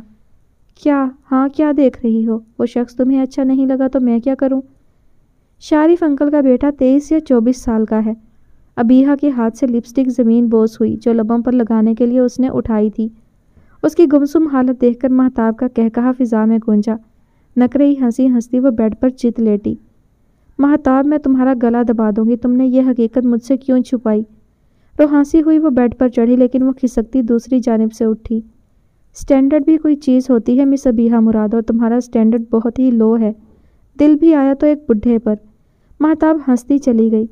کیا؟ ہاں کیا دیکھ رہی ہو؟ وہ شخص تمہیں اچھا نہیں لگا تو میں کیا کروں؟ شارف انکل کا بیٹا 23 یا 24 سال کا ہے۔ ابیحہ کے ہاتھ سے لپسٹک زمین بوس ہوئی جو لبوں پر لگانے کے لیے اس نے اٹھائی تھی۔ اس کی گمسم حالت دیکھ کر مہتاب کا قہقہا فضا میں گونجا۔ نکرئی ہنسی ہنستی وہ بیڈ پر چت لیٹی۔ مہتاب، میں تمہارا گلا دبا دوں گی، تم نے یہ حقیقت مجھ سے کیوں چھپائی؟ روحانسی ہوئی وہ بیڈ پر چڑھی، لیکن وہ کھسکتی دوسری جانب سے اٹھی۔ سٹینڈرڈ بھی کوئی چیز ہوتی ہے مس ابیحہ مراد، اور تمہارا سٹینڈرڈ بہت ہی لو ہے۔ دل بھی آیا تو ایک بڈھے پر۔ مہتاب ہنستی چلی گئی۔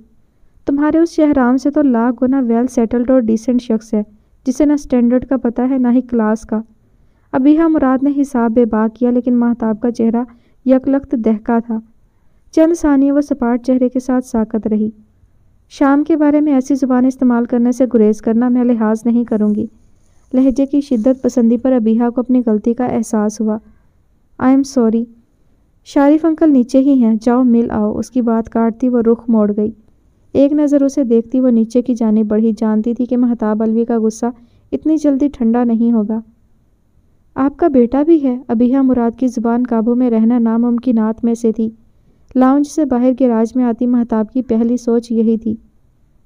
تمہارے اس شہرام سے تو لاکھ گنا ویل سیٹلڈ اور ڈیسنٹ شخص ہے، جسے نہ سٹینڈرڈ کا پتہ ہے نہ ہی کلاس کا۔ ابیحہ مراد نے حساب بے باک کیا، لیکن مہتاب کا چہرہ یکلخت دہکا تھا۔ چند ثانیے وہ سپاٹ چہرے کے ساتھ ساکت رہی۔ شام کے بارے میں ایسی زبان استعمال کرنے سے گریز کرنا میں لحاظ نہیں کروں گی۔ لہجے کی شدت پسندی پر ابیحہ کو اپنی غلطی کا احساس ہوا۔ I am sorry. Sharif uncle نیچے ہی ہیں، جاؤ مل آؤ۔ اس کی بات کاٹتی وہ رخ موڑ گئی۔ ایک نظر اسے دیکھتی وہ نیچے کی جانب بڑھی، جانتی تھی کہ مہتاب الوی کا غصہ اتنی جلدی ٹھنڈا نہیں ہوگا۔ آپ کا بیٹا بھی ہے؟ ابیحہ مراد کی زبان قابو میں رہنا ناممکنات میں سے تھی۔ لاؤنج سے باہر گیراج میں آتی مہتاب کی پہلی سوچ یہی تھی۔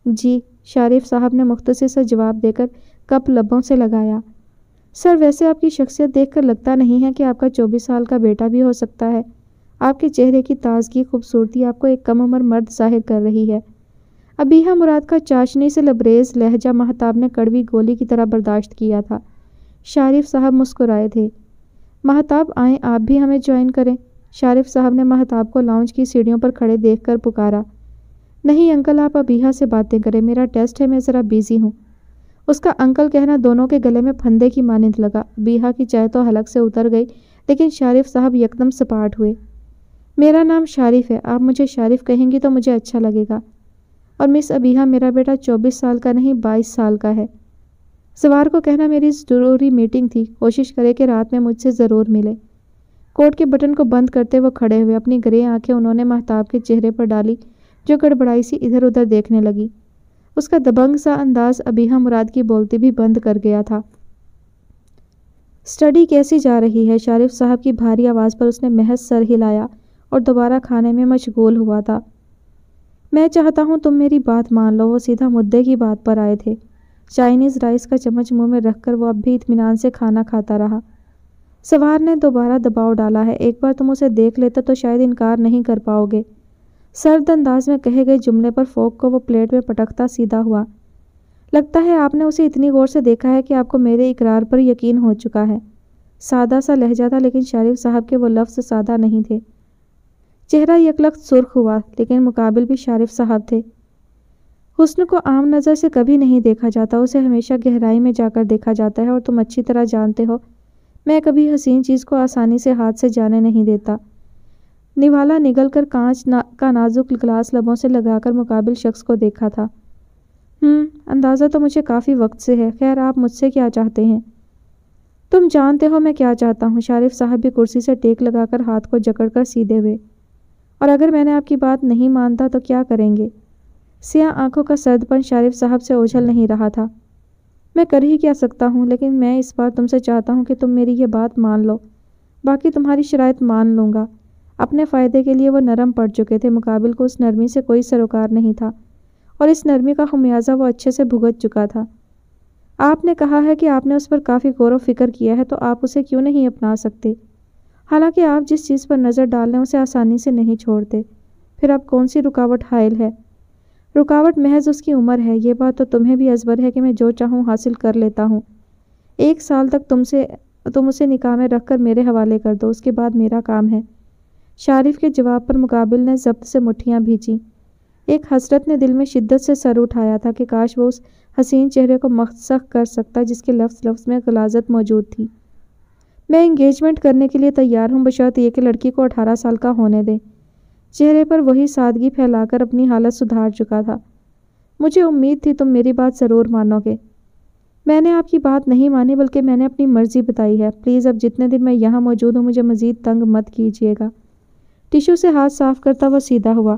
جی، شارف صاحب نے مختصر سا جواب دے کر کپ لبوں سے لگایا۔ سر، ویسے آپ کی شخصیت دیکھ کر لگتا نہیں ہے کہ آپ کا 24 سال کا بیٹا بھی ہو سکتا ہے۔ آپ کے چہرے کی تازگی، خوبصورتی آپ کو ایک کم عمر مرد ظاہر کر رہی ہے۔ ابیحہ مراد کا چاشنی سے لبریز لہجہ مہتاب نے کڑوی گولی کی طرح برداشت کیا تھا۔ شارف صاحب مسکرائے تھے۔ مہتاب، آئیں آپ بھی ہمیں جوائن کریں۔ شارف صاحب نے مہتاب کو لاؤنج کی سیڑھیوں پر کھڑے دیکھ کر پکارا۔ نہیں انکل، آپ ابیحہ سے باتیں کریں، میرا ٹیسٹ ہے، میں ذرا بیزی ہوں۔ اس کا انکل کہنا دونوں کے گلے میں پھندے کی مانند لگا۔ ابیحہ کی چائے تو حلق سے اتر گئی، لیکن شارف صاحب یکدم سپاٹ ہوئے۔ میرا نام شارف ہے، آپ مجھے شارف کہیں گی تو مجھے اچھا لگے گا۔ اور مس ابیحہ، میرا بیٹا 24 سال کا نہیں 22 سال کا ہے۔ سوار کو کہنا میری ضروری میٹنگ تھی، کوشش کرے کہ رات میں مجھ سے ضرور ملے۔ کوٹ کے بٹن کو بند کرتے وہ کھڑے ہوئے، اپنی گرے آنکھیں انہوں نے مہتاب کے چہرے پر ڈالی جو گڑبڑائی سی ادھر ادھر دیکھنے لگی۔ اس کا دبنگ سا انداز ابیحہ مراد کی بولتی بھی بند کر گیا تھا۔ اسٹڈی کیسی جا رہی ہے؟ شارف صاحب کی بھاری آواز پر اس نے محض سر ہلایا اور دوبارہ کھانے میں مشغول ہوا تھا۔ میں چاہتا ہوں تم میری بات مان لو۔ وہ سیدھا مدعے کی بات پر آئے تھے۔ چائنیز رائس کا چمچ منہ میں رکھ کر وہ اب بھی اطمینان سے کھانا کھاتا رہا۔ سوار نے دوبارہ دباؤ ڈالا ہے، ایک بار تم اسے دیکھ لیتے تو شاید انکار نہیں کر پاؤ گے۔ سرد انداز میں کہے گئے جملے پر فوک کو وہ پلیٹ میں پٹکتا سیدھا ہوا۔ لگتا ہے آپ نے اسے اتنی غور سے دیکھا ہے کہ آپ کو میرے اقرار پر یقین ہو چکا ہے۔ سادہ سا لہجہ تھا، لیکن شریف صاحب کے وہ لفظ سادہ نہیں تھے۔ چہرہ یکلخت سرخ ہوا، لیکن مقابل بھی شریف صاحب تھے۔ حسن کو عام نظر سے کبھی نہیں دیکھا جاتا، اسے ہمیشہ گہرائی میں جا کر دیکھا جاتا ہے، اور تم اچھی طرح جانتے ہو میں کبھی حسین چیز کو آسانی سے ہاتھ سے جانے نہیں دیتا۔ نوالا نگل کر کانچ کا نازک گلاس لبوں سے لگا کر مقابل شخص کو دیکھا تھا۔ اندازہ تو مجھے کافی وقت سے ہے۔ خیر، آپ مجھ سے کیا چاہتے ہیں؟ تم جانتے ہو میں کیا چاہتا ہوں۔ شریف صاحب بھی کرسی سے ٹیک لگا کر ہاتھ کو جکڑ کر سیدھے ہوئے۔ اور اگر میں نے آپ کی بات نہیں مانتا تو کیا کریں گے؟ سیاہ آنکھوں کا سرد پن شریف صاحب سے اوجھل نہیں رہا تھا۔ میں کر ہی کیا سکتا ہوں، لیکن میں اس بار تم سے چاہتا ہوں کہ تم میری یہ بات مان لو، باقی تمہاری شرائط مان لوں گا۔ اپنے فائدے کے لیے وہ نرم پڑ چکے تھے، مقابل کو اس نرمی سے کوئی سروکار نہیں تھا، اور اس نرمی کا خمیازہ وہ اچھے سے بھگت چکا تھا۔ آپ نے کہا ہے کہ آپ نے اس پر کافی غور و فکر کیا ہے، تو آپ اسے کیوں نہیں اپنا سکتے؟ حالانکہ آپ جس چیز پر نظر ڈال لیں اسے آسانی سے نہیں چھوڑتے۔ پھر اب کون سی رکاوٹ حائل ہے؟ رکاوٹ محض اس کی عمر ہے۔ یہ بات تو تمہیں بھی ازبر ہے کہ میں جو چاہوں حاصل کر لیتا ہوں۔ 1 سال تک تم اسے نکاح میں رکھ کر میرے حوالے کر دو، اس کے بعد میرا کام ہے۔ شریف کے جواب پر مقابل نے ضبط سے مٹھیاں بھینچیں۔ ایک حسرت نے دل میں شدت سے سر اٹھایا تھا کہ کاش وہ اس حسین چہرے کو مسخ کر سکتا جس کے لفظ میں غلاظت موجود تھی۔ میں انگیجمنٹ کرنے کے لیے تیار ہوں، بشرط یہ کہ لڑکی کو 18 سال کا ہونے دیں۔ چہرے پر وہی سادگی پھیلا کر اپنی حالت سدھار چکا تھا۔ مجھے امید تھی تم میری بات ضرور مانو گے۔ میں نے آپ کی بات نہیں مانی، بلکہ میں نے اپنی مرضی بتائی ہے۔ پلیز اب جتنے دن میں یہاں موجود ہوں مجھے مزید تنگ مت کیجیے گا۔ ٹشو سے ہاتھ صاف کرتا وہ سیدھا ہوا۔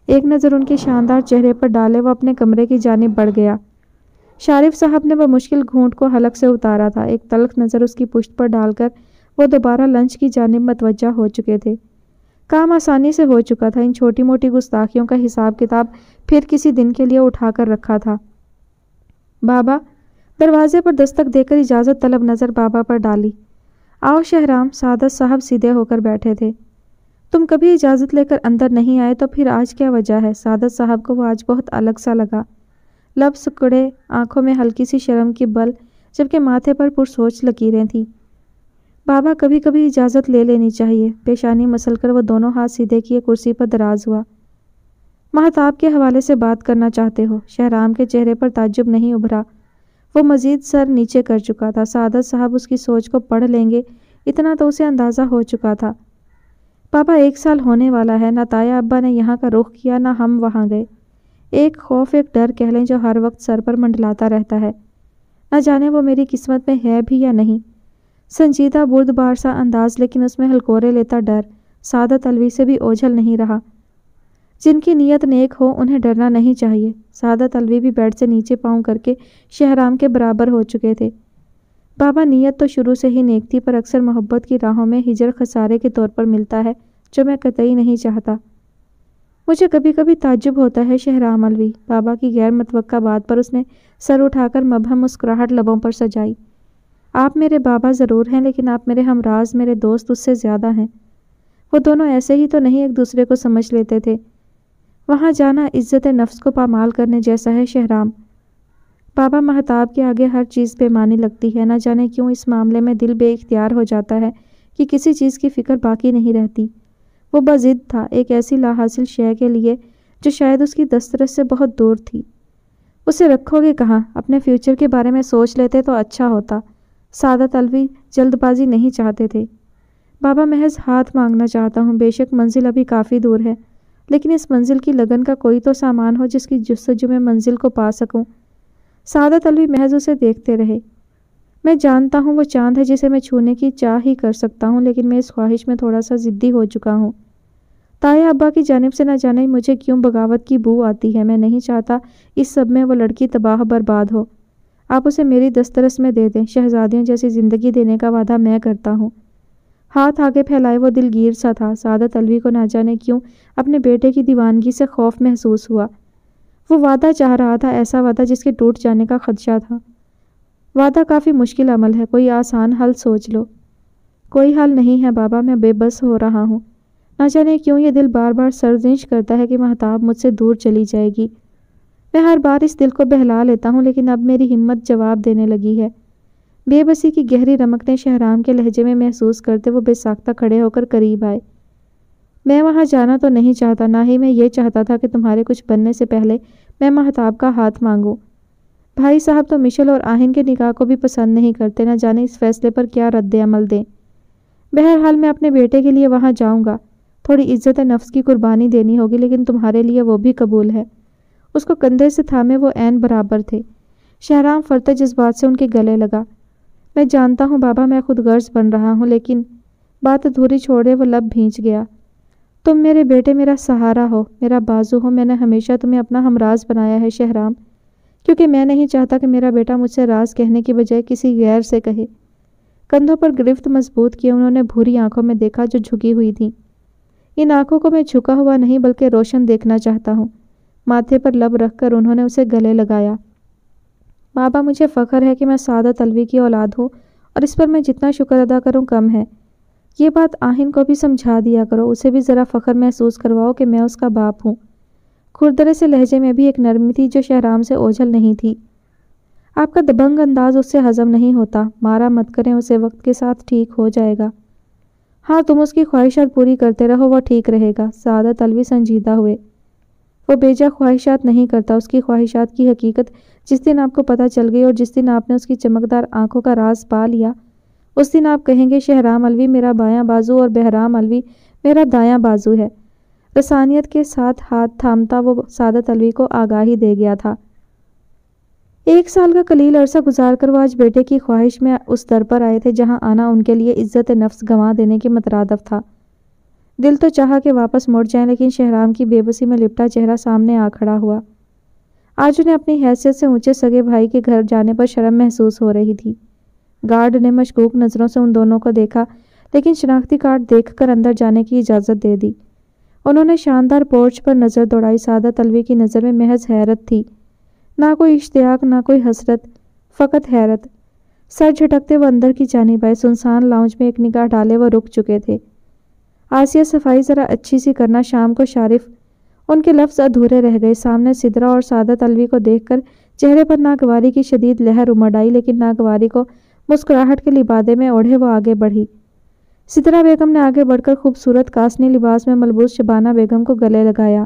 ایک نظر ان کے شاندار چہرے پر ڈالے وہ اپنے کمرے کی جانب بڑھ گیا۔ شریف صاحب نے وہ مشکل گھونٹ کو حلق سے اتارا تھا۔ ایک تلخ نظر اس کی پشت پر ڈال کر وہ دوبارہ لنچ کی جانب متوجہ ہو چکے تھے۔ کام آسانی سے ہو چکا تھا، ان چھوٹی موٹی گستاخیوں کا حساب کتاب پھر کسی دن کے لیے اٹھا کر رکھا تھا۔ بابا، دروازے پر دستک دے کر اجازت طلب نظر بابا پر ڈالی۔ آؤ شہرام۔ سعادت صاحب سیدھے ہو کر بیٹھے تھے۔ تم کبھی اجازت لے کر اندر نہیں آئے تو پھر آج کیا وجہ ہے؟ سعادت صاحب کو وہ آج بہت الگ سا لگا۔ لب سکڑے، آنکھوں میں ہلکی سی شرم کی بل، جبکہ ماتھے پر پرسوچ لکیریں تھیں۔ بابا، کبھی کبھی اجازت لے لینی چاہیے۔ پیشانی مسل کر وہ دونوں ہاتھ سیدھے کیے کرسی پر دراز ہوا۔ مہتاب کے حوالے سے بات کرنا چاہتے ہو؟ شہرام کے چہرے پر تعجب نہیں ابھرا، وہ مزید سر نیچے کر چکا تھا۔ سعادت صاحب اس کی سوچ کو پڑھ لیں گے اتنا تو اسے اندازہ ہو چکا تھا۔ بابا، 1 سال ہونے والا ہے، نہ تایا ابا نے یہاں کا رخ کیا نہ ہم وہاں گئے۔ ایک خوف، ایک ڈر کہہ لیں جو ہر وقت سر پر منڈلاتا رہتا ہے، نہ جانے وہ میری قسمت میں ہے بھی یا نہیں۔ سنجیدہ بردبار سا انداز، لیکن اس میں ہلکورے لیتا ڈر۔ سعادت علوی سے بھی اوجھل نہیں رہا۔ جن کی نیت نیک ہو انہیں ڈرنا نہیں چاہیے۔ سعادت علوی بھی بیڈ سے نیچے پاؤں کر کے شہرام کے برابر ہو چکے تھے۔ بابا، نیت تو شروع سے ہی نیک تھی، پر اکثر محبت کی راہوں میں ہجر خسارے کے طور پر ملتا ہے، جو میں قطعی نہیں چاہتا۔ مجھے کبھی کبھی تعجب ہوتا ہے شہرام علوی۔ بابا کی غیر متوقع بات پر اس نے سر اٹھا کر مبہم مسکراہٹ لبوں پر سجائی۔ آپ میرے بابا ضرور ہیں، لیکن آپ میرے ہمراز، میرے دوست اس سے زیادہ ہیں۔ وہ دونوں ایسے ہی تو نہیں ایک دوسرے کو سمجھ لیتے تھے۔ وہاں جانا عزت نفس کو پامال کرنے جیسا ہے شہرام۔ بابا، مہتاب کے آگے ہر چیز بے معنی لگتی ہے، نہ جانے کیوں اس معاملے میں دل بے اختیار ہو جاتا ہے کہ کسی چیز کی فکر باقی نہیں رہتی۔ وہ بضد تھا ایک ایسی لا حاصل شے کے لیے جو شاید اس کی دسترس سے بہت دور تھی۔ اسے رکھو گے کہاں؟ اپنے فیوچر کے بارے میں سوچ لیتے تو اچھا ہوتا۔ سعادت علوی جلد بازی نہیں چاہتے تھے۔ بابا، محض ہاتھ مانگنا چاہتا ہوں۔ بے شک منزل ابھی کافی دور ہے، لیکن اس منزل کی لگن کا کوئی تو سامان ہو جس کی جستجو میں منزل کو پا سکوں۔ سعادت علوی محض اسے دیکھتے رہے۔ میں جانتا ہوں وہ چاند ہے جسے میں چھونے کی چاہ ہی کر سکتا ہوں، لیکن میں اس خواہش میں تھوڑا سا ضدی ہو چکا ہوں۔ تایا ابا کی جانب سے نہ جانے مجھے کیوں بغاوت کی بو آتی ہے۔ میں نہیں چاہتا اس سب میں وہ لڑکی تباہ برباد ہو۔ آپ اسے میری دسترس میں دے دیں، شہزادیوں جیسی زندگی دینے کا وعدہ میں کرتا ہوں۔ ہاتھ آگے پھیلائے وہ دلگیر سا تھا۔ سعادت علوی کو نہ جانے کیوں اپنے بیٹے کی دیوانگی سے خوف محسوس ہوا۔ وہ وعدہ چاہ رہا تھا، ایسا وعدہ جس کے ٹوٹ جانے کا خدشہ تھا۔ وعدہ کافی مشکل عمل ہے، کوئی آسان حل سوچ لو۔ کوئی حال نہیں ہے بابا، میں بے بس ہو رہا ہوں۔ نہ جانے کیوں یہ دل بار بار سرزنش کرتا ہے کہ مہتاب مجھ سے دور چلی جائے گی۔ میں ہر بار اس دل کو بہلا لیتا ہوں، لیکن اب میری ہمت جواب دینے لگی ہے۔ بے بسی کی گہری رمقیں شہرام کے لہجے میں محسوس کرتے وہ بے ساختہ کھڑے ہو کر قریب آئے۔ میں وہاں جانا تو نہیں چاہتا، نہ ہی میں یہ چاہتا تھا کہ تمہارے کچھ بننے سے پہلے میں مہتاب کا ہاتھ مانگوں۔ بھائی صاحب تو مشل اور آہن کے نکاح کو بھی پسند نہیں کرتے، نہ جانے اس فیصلے پر کیا رد عمل دیں۔ بہرحال میں اپنے بیٹے کے لیے وہاں جاؤں گا۔ تھوڑی عزت نفس کی قربانی دینی ہوگی، لیکن تمہارے لیے وہ بھی قبول ہے۔ اس کو کندھے سے تھامے وہ عین برابر تھے۔ شہرام فرتے جذبات سے ان کے گلے لگا۔ میں جانتا ہوں بابا، میں خود غرض بن رہا ہوں، لیکن بات ادھوری چھوڑے وہ لب بھینچ گیا۔ تم میرے بیٹے میرا سہارا ہو، میرا بازو ہو۔ میں نے ہمیشہ تمہیں اپنا ہمراز بنایا ہے شہرام، کیونکہ میں نہیں چاہتا کہ میرا بیٹا مجھ سے راز کہنے کی بجائے کسی غیر سے کہے۔ کندھوں پر گرفت مضبوط کیے انہوں نے بھوری آنکھوں میں دیکھا جو جھکی ہوئی تھیں۔ ان آنکھوں کو میں جھکا ہوا نہیں بلکہ روشن دیکھنا چاہتا ہوں۔ ماتھے پر لب رکھ کر انہوں نے اسے گلے لگایا۔ بابا، مجھے فخر ہے کہ میں سعادت علوی کی اولاد ہوں، اور اس پر میں جتنا شکر ادا کروں کم ہے۔ یہ بات آہن کو بھی سمجھا دیا کرو، اسے بھی ذرا فخر محسوس کرواؤ کہ میں اس کا باپ ہوں۔ کھردرے سے لہجے میں بھی ایک نرمی تھی جو شہرام سے اوجھل نہیں تھی۔ آپ کا دبنگ انداز اس سے ہضم نہیں ہوتا، مارا مت کریں اسے، وقت کے ساتھ ٹھیک ہو جائے گا۔ ہاں، تم اس کی خواہشات پوری کرتے رہو، وہ ٹھیک رہے گا۔ سعادت علوی سنجیدہ ہوئے۔ وہ بیجا خواہشات نہیں کرتا، اس کی خواہشات کی حقیقت جس دن آپ کو پتہ چل گئی اور جس دن آپ نے اس کی چمکدار آنکھوں کا راز پا لیا، اس دن آپ کہیں گے شہرام علوی میرا بایاں بازو اور بہرام علوی میرا دایاں بازو ہے۔ رسانیت کے ساتھ ہاتھ تھامتا وہ سعادت علوی کو آگاہی دے گیا تھا۔ 1 سال کا قلیل عرصہ گزار کر وہ آج بیٹے کی خواہش میں اس در پر آئے تھے جہاں آنا ان کے لیے عزت نفس گنوا دینے کے مترادف تھا۔ دل تو چاہا کہ واپس مڑ جائیں، لیکن شہرام کی بے بسی میں لپٹا چہرہ سامنے آ کھڑا ہوا۔ آج انہیں اپنی حیثیت سے اونچے سگے بھائی کے گھر جانے پر شرم محسوس ہو رہی تھی۔ گارڈ نے مشکوک نظروں سے ان دونوں کو دیکھا، لیکن شناختی کارڈ دیکھ کر اندر جانے کی اجازت دے دی۔ انہوں نے شاندار پورچ پر نظر دوڑائی۔ سعادت علوی کی نظر میں محض حیرت تھی، نہ کوئی اشتیاق، نہ کوئی حسرت، فقط حیرت۔ سر جھٹکتے وہ اندر کی جانب آئے۔ سنسان لاؤنج میں ایک نگاہ ڈالے وہ رک چکے تھے۔ آسیہ، صفائی ذرا اچھی سی کرنا شام کو شارف۔ ان کے لفظ ادھورے رہ گئے۔ سامنے سدرا اور سعادت علوی کو دیکھ کر چہرے پر ناگواری کی شدید لہر امڑ آئی، لیکن ناگواری کو مسکراہٹ کے لبادے میں اوڑھے وہ آگے بڑھی۔ سدرا بیگم نے آگے بڑھ کر خوبصورت کاسنی لباس میں ملبوس شبانہ بیگم کو گلے لگایا۔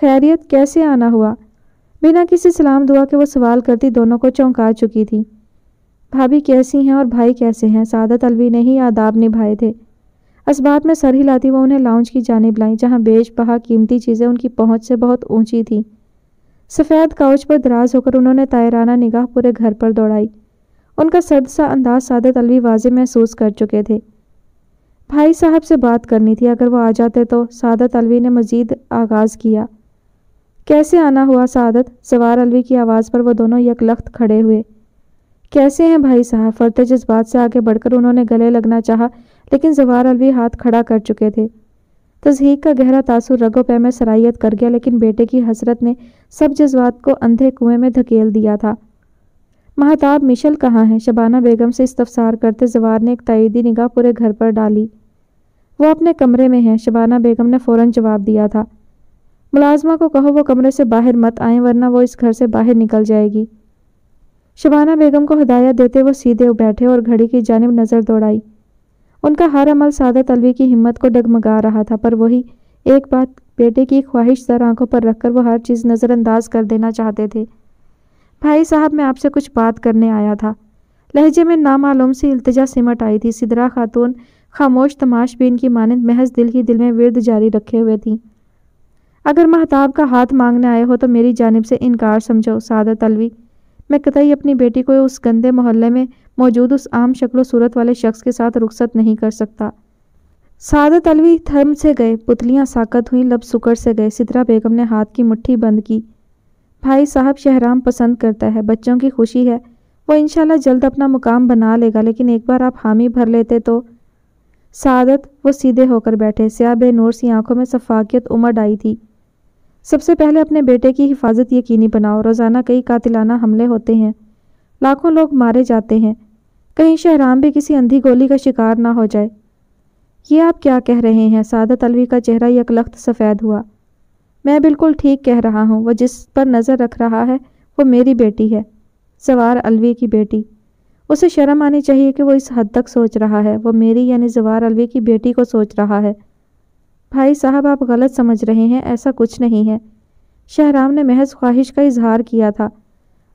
خیریت، کیسے آنا ہوا؟ بنا کسی سلام دعا کے وہ سوال کرتی دونوں کو چونکا چکی تھی۔ بھابھی کیسی ہیں اور بھائی کیسے ہیں؟ سعادت علوی نے ہی آداب نبھائے تھے۔ اسبات میں سر ہلاتی وہ انہیں لاؤنج کی جانب لائیں، جہاں بیج بہا قیمتی چیزیں ان کی پہنچ سے بہت اونچی تھیں۔ سفید کاؤچ پر دراز ہو کر انہوں نے طائرانہ نگاہ پورے گھر پر دوڑائی۔ ان کا سرد سا انداز سعادت علوی واضح محسوس کر چکے تھے۔ بھائی صاحب سے بات کرنی تھی، اگر وہ آ جاتے تو۔ سعادت علوی نے مزید آغاز کیا۔ کیسے آنا ہوا سعادت؟ زوار علوی کی آواز پر وہ دونوں یکلخت کھڑے ہوئے۔ کیسے ہیں بھائی صاحب؟ فرتے جذبات سے آگے بڑھ کر انہوں نے گلے لگنا چاہا، لیکن زوار علوی ہاتھ کھڑا کر چکے تھے۔ تضحیک کا گہرا تاثر رگ و پے میں سرایت کر گیا، لیکن بیٹے کی حسرت نے سب جذبات کو اندھے کنویں میں دھکیل دیا تھا۔ مہتاب مشل کہاں ہے؟ شبانہ بیگم سے استفسار کرتے زوار نے ایک تائیدی نگاہ پورے گھر پر ڈالی۔ وہ اپنے کمرے میں ہیں، شبانہ بیگم نے فوراً جواب دیا تھا۔ ملازمہ کو کہو وہ کمرے سے باہر مت آئیں، ورنہ وہ اس گھر سے باہر نکل جائے گی۔ شبانہ بیگم کو ہدایت دیتے وہ سیدھے بیٹھے اور گھڑی کی جانب نظر دوڑائی۔ ان کا ہر عمل سعادت علوی کی ہمت کو ڈگمگا رہا تھا، پر وہی ایک بات بیٹے کی خواہش سر آنکھوں پر رکھ کر وہ ہر چیز نظر انداز کر دینا چاہتے تھے۔ بھائی صاحب، میں آپ سے کچھ بات کرنے آیا تھا۔ لہجے میں نامعلوم سی التجا سمٹ آئی تھی۔ سدرا خاتون خاموش تماش بین کی مانند محض دل ہی دل میں ورد جاری رکھے ہوئے تھیں۔ اگر مہتاب کا ہاتھ مانگنے آئے ہو تو میری جانب سے انکار سمجھو سعادت علوی۔ میں قطعی اپنی بیٹی کو اس گندے محلے میں موجود اس عام شکل و صورت والے شخص کے ساتھ رخصت نہیں کر سکتا۔ سعادت علوی تھم سے گئے، پتلیاں ساکت ہوئیں، لب سکڑ سے گئے۔ سدرا بیگم نے ہاتھ کی مٹھی بند کی۔ بھائی صاحب، شہرام پسند کرتا ہے، بچوں کی خوشی ہے، وہ انشاءاللہ جلد اپنا مقام بنا لے گا، لیکن ایک بار آپ حامی بھر لیتے تو۔ سعادت، وہ سیدھے ہو کر بیٹھے۔ سیاہ بے نور سی آنکھوں میں شفافیت امڑ آئی تھی۔ سب سے پہلے اپنے بیٹے کی حفاظت یقینی بناؤ۔ روزانہ کئی قاتلانہ حملے ہوتے ہیں، لاکھوں لوگ مارے جاتے ہیں، کہیں شہرام بھی کسی اندھی گولی کا شکار نہ ہو جائے۔ یہ آپ کیا کہہ رہے ہیں؟ سعادت علوی کا چہرہ یکلخت سفید ہوا۔ میں بالکل ٹھیک کہہ رہا ہوں، وہ جس پر نظر رکھ رہا ہے وہ میری بیٹی ہے، زوار علوی کی بیٹی۔ اسے شرم آنی چاہیے کہ وہ اس حد تک سوچ رہا ہے۔ وہ میری یعنی زوار علوی کی بیٹی کو سوچ رہا ہے۔ بھائی صاحب، آپ غلط سمجھ رہے ہیں، ایسا کچھ نہیں ہے۔ شہرام نے محض خواہش کا اظہار کیا تھا۔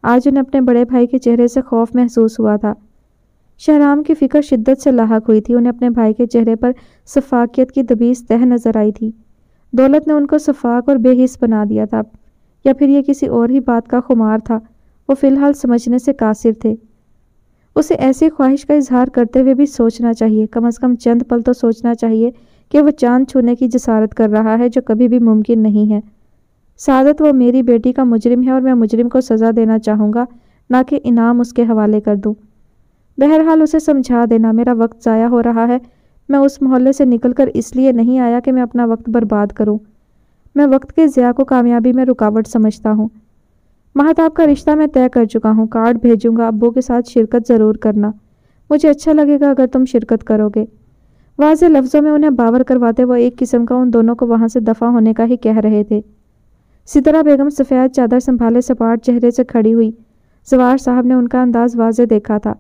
آج انہیں اپنے بڑے بھائی کے چہرے سے خوف محسوس ہوا تھا۔ شہرام کی فکر شدت سے لاحق ہوئی تھی۔ انہیں اپنے بھائی کے چہرے پر سفاکیت کی دبیس تہ نظر آئی تھی۔ دولت نے ان کو سفاک اور بے حس بنا دیا تھا، یا پھر یہ کسی اور ہی بات کا خمار تھا؟ وہ فی الحال سمجھنے سے قاصر تھے۔ اسے ایسی خواہش کا اظہار کرتے ہوئے بھی سوچنا چاہیے، کم از کم چند پل تو سوچنا چاہیے کہ وہ چاند چھونے کی جسارت کر رہا ہے، جو کبھی بھی ممکن نہیں ہے۔ سعادت، وہ میری بیٹی کا مجرم ہے اور میں مجرم کو سزا دینا چاہوں گا، نہ کہ انعام اس کے حوالے کر دوں۔ بہرحال اسے سمجھا دینا۔ میرا وقت ضائع ہو رہا ہے۔ میں اس محلے سے نکل کر اس لیے نہیں آیا کہ میں اپنا وقت برباد کروں۔ میں وقت کے ضیاع کو کامیابی میں رکاوٹ سمجھتا ہوں۔ مہتاب کا رشتہ میں طے کر چکا ہوں، کارڈ بھیجوں گا، ابو کے ساتھ شرکت ضرور کرنا۔ مجھے اچھا لگے گا اگر تم شرکت کرو گے۔ واضح لفظوں میں انہیں باور کرواتے وہ ایک قسم کا ان دونوں کو وہاں سے دفع ہونے کا ہی کہہ رہے تھے۔ سدرا بیگم سفید چادر سنبھالے سپاٹ چہرے سے کھڑی ہوئی۔ زوار صاحب نے ان کا انداز واضح دیکھا تھا۔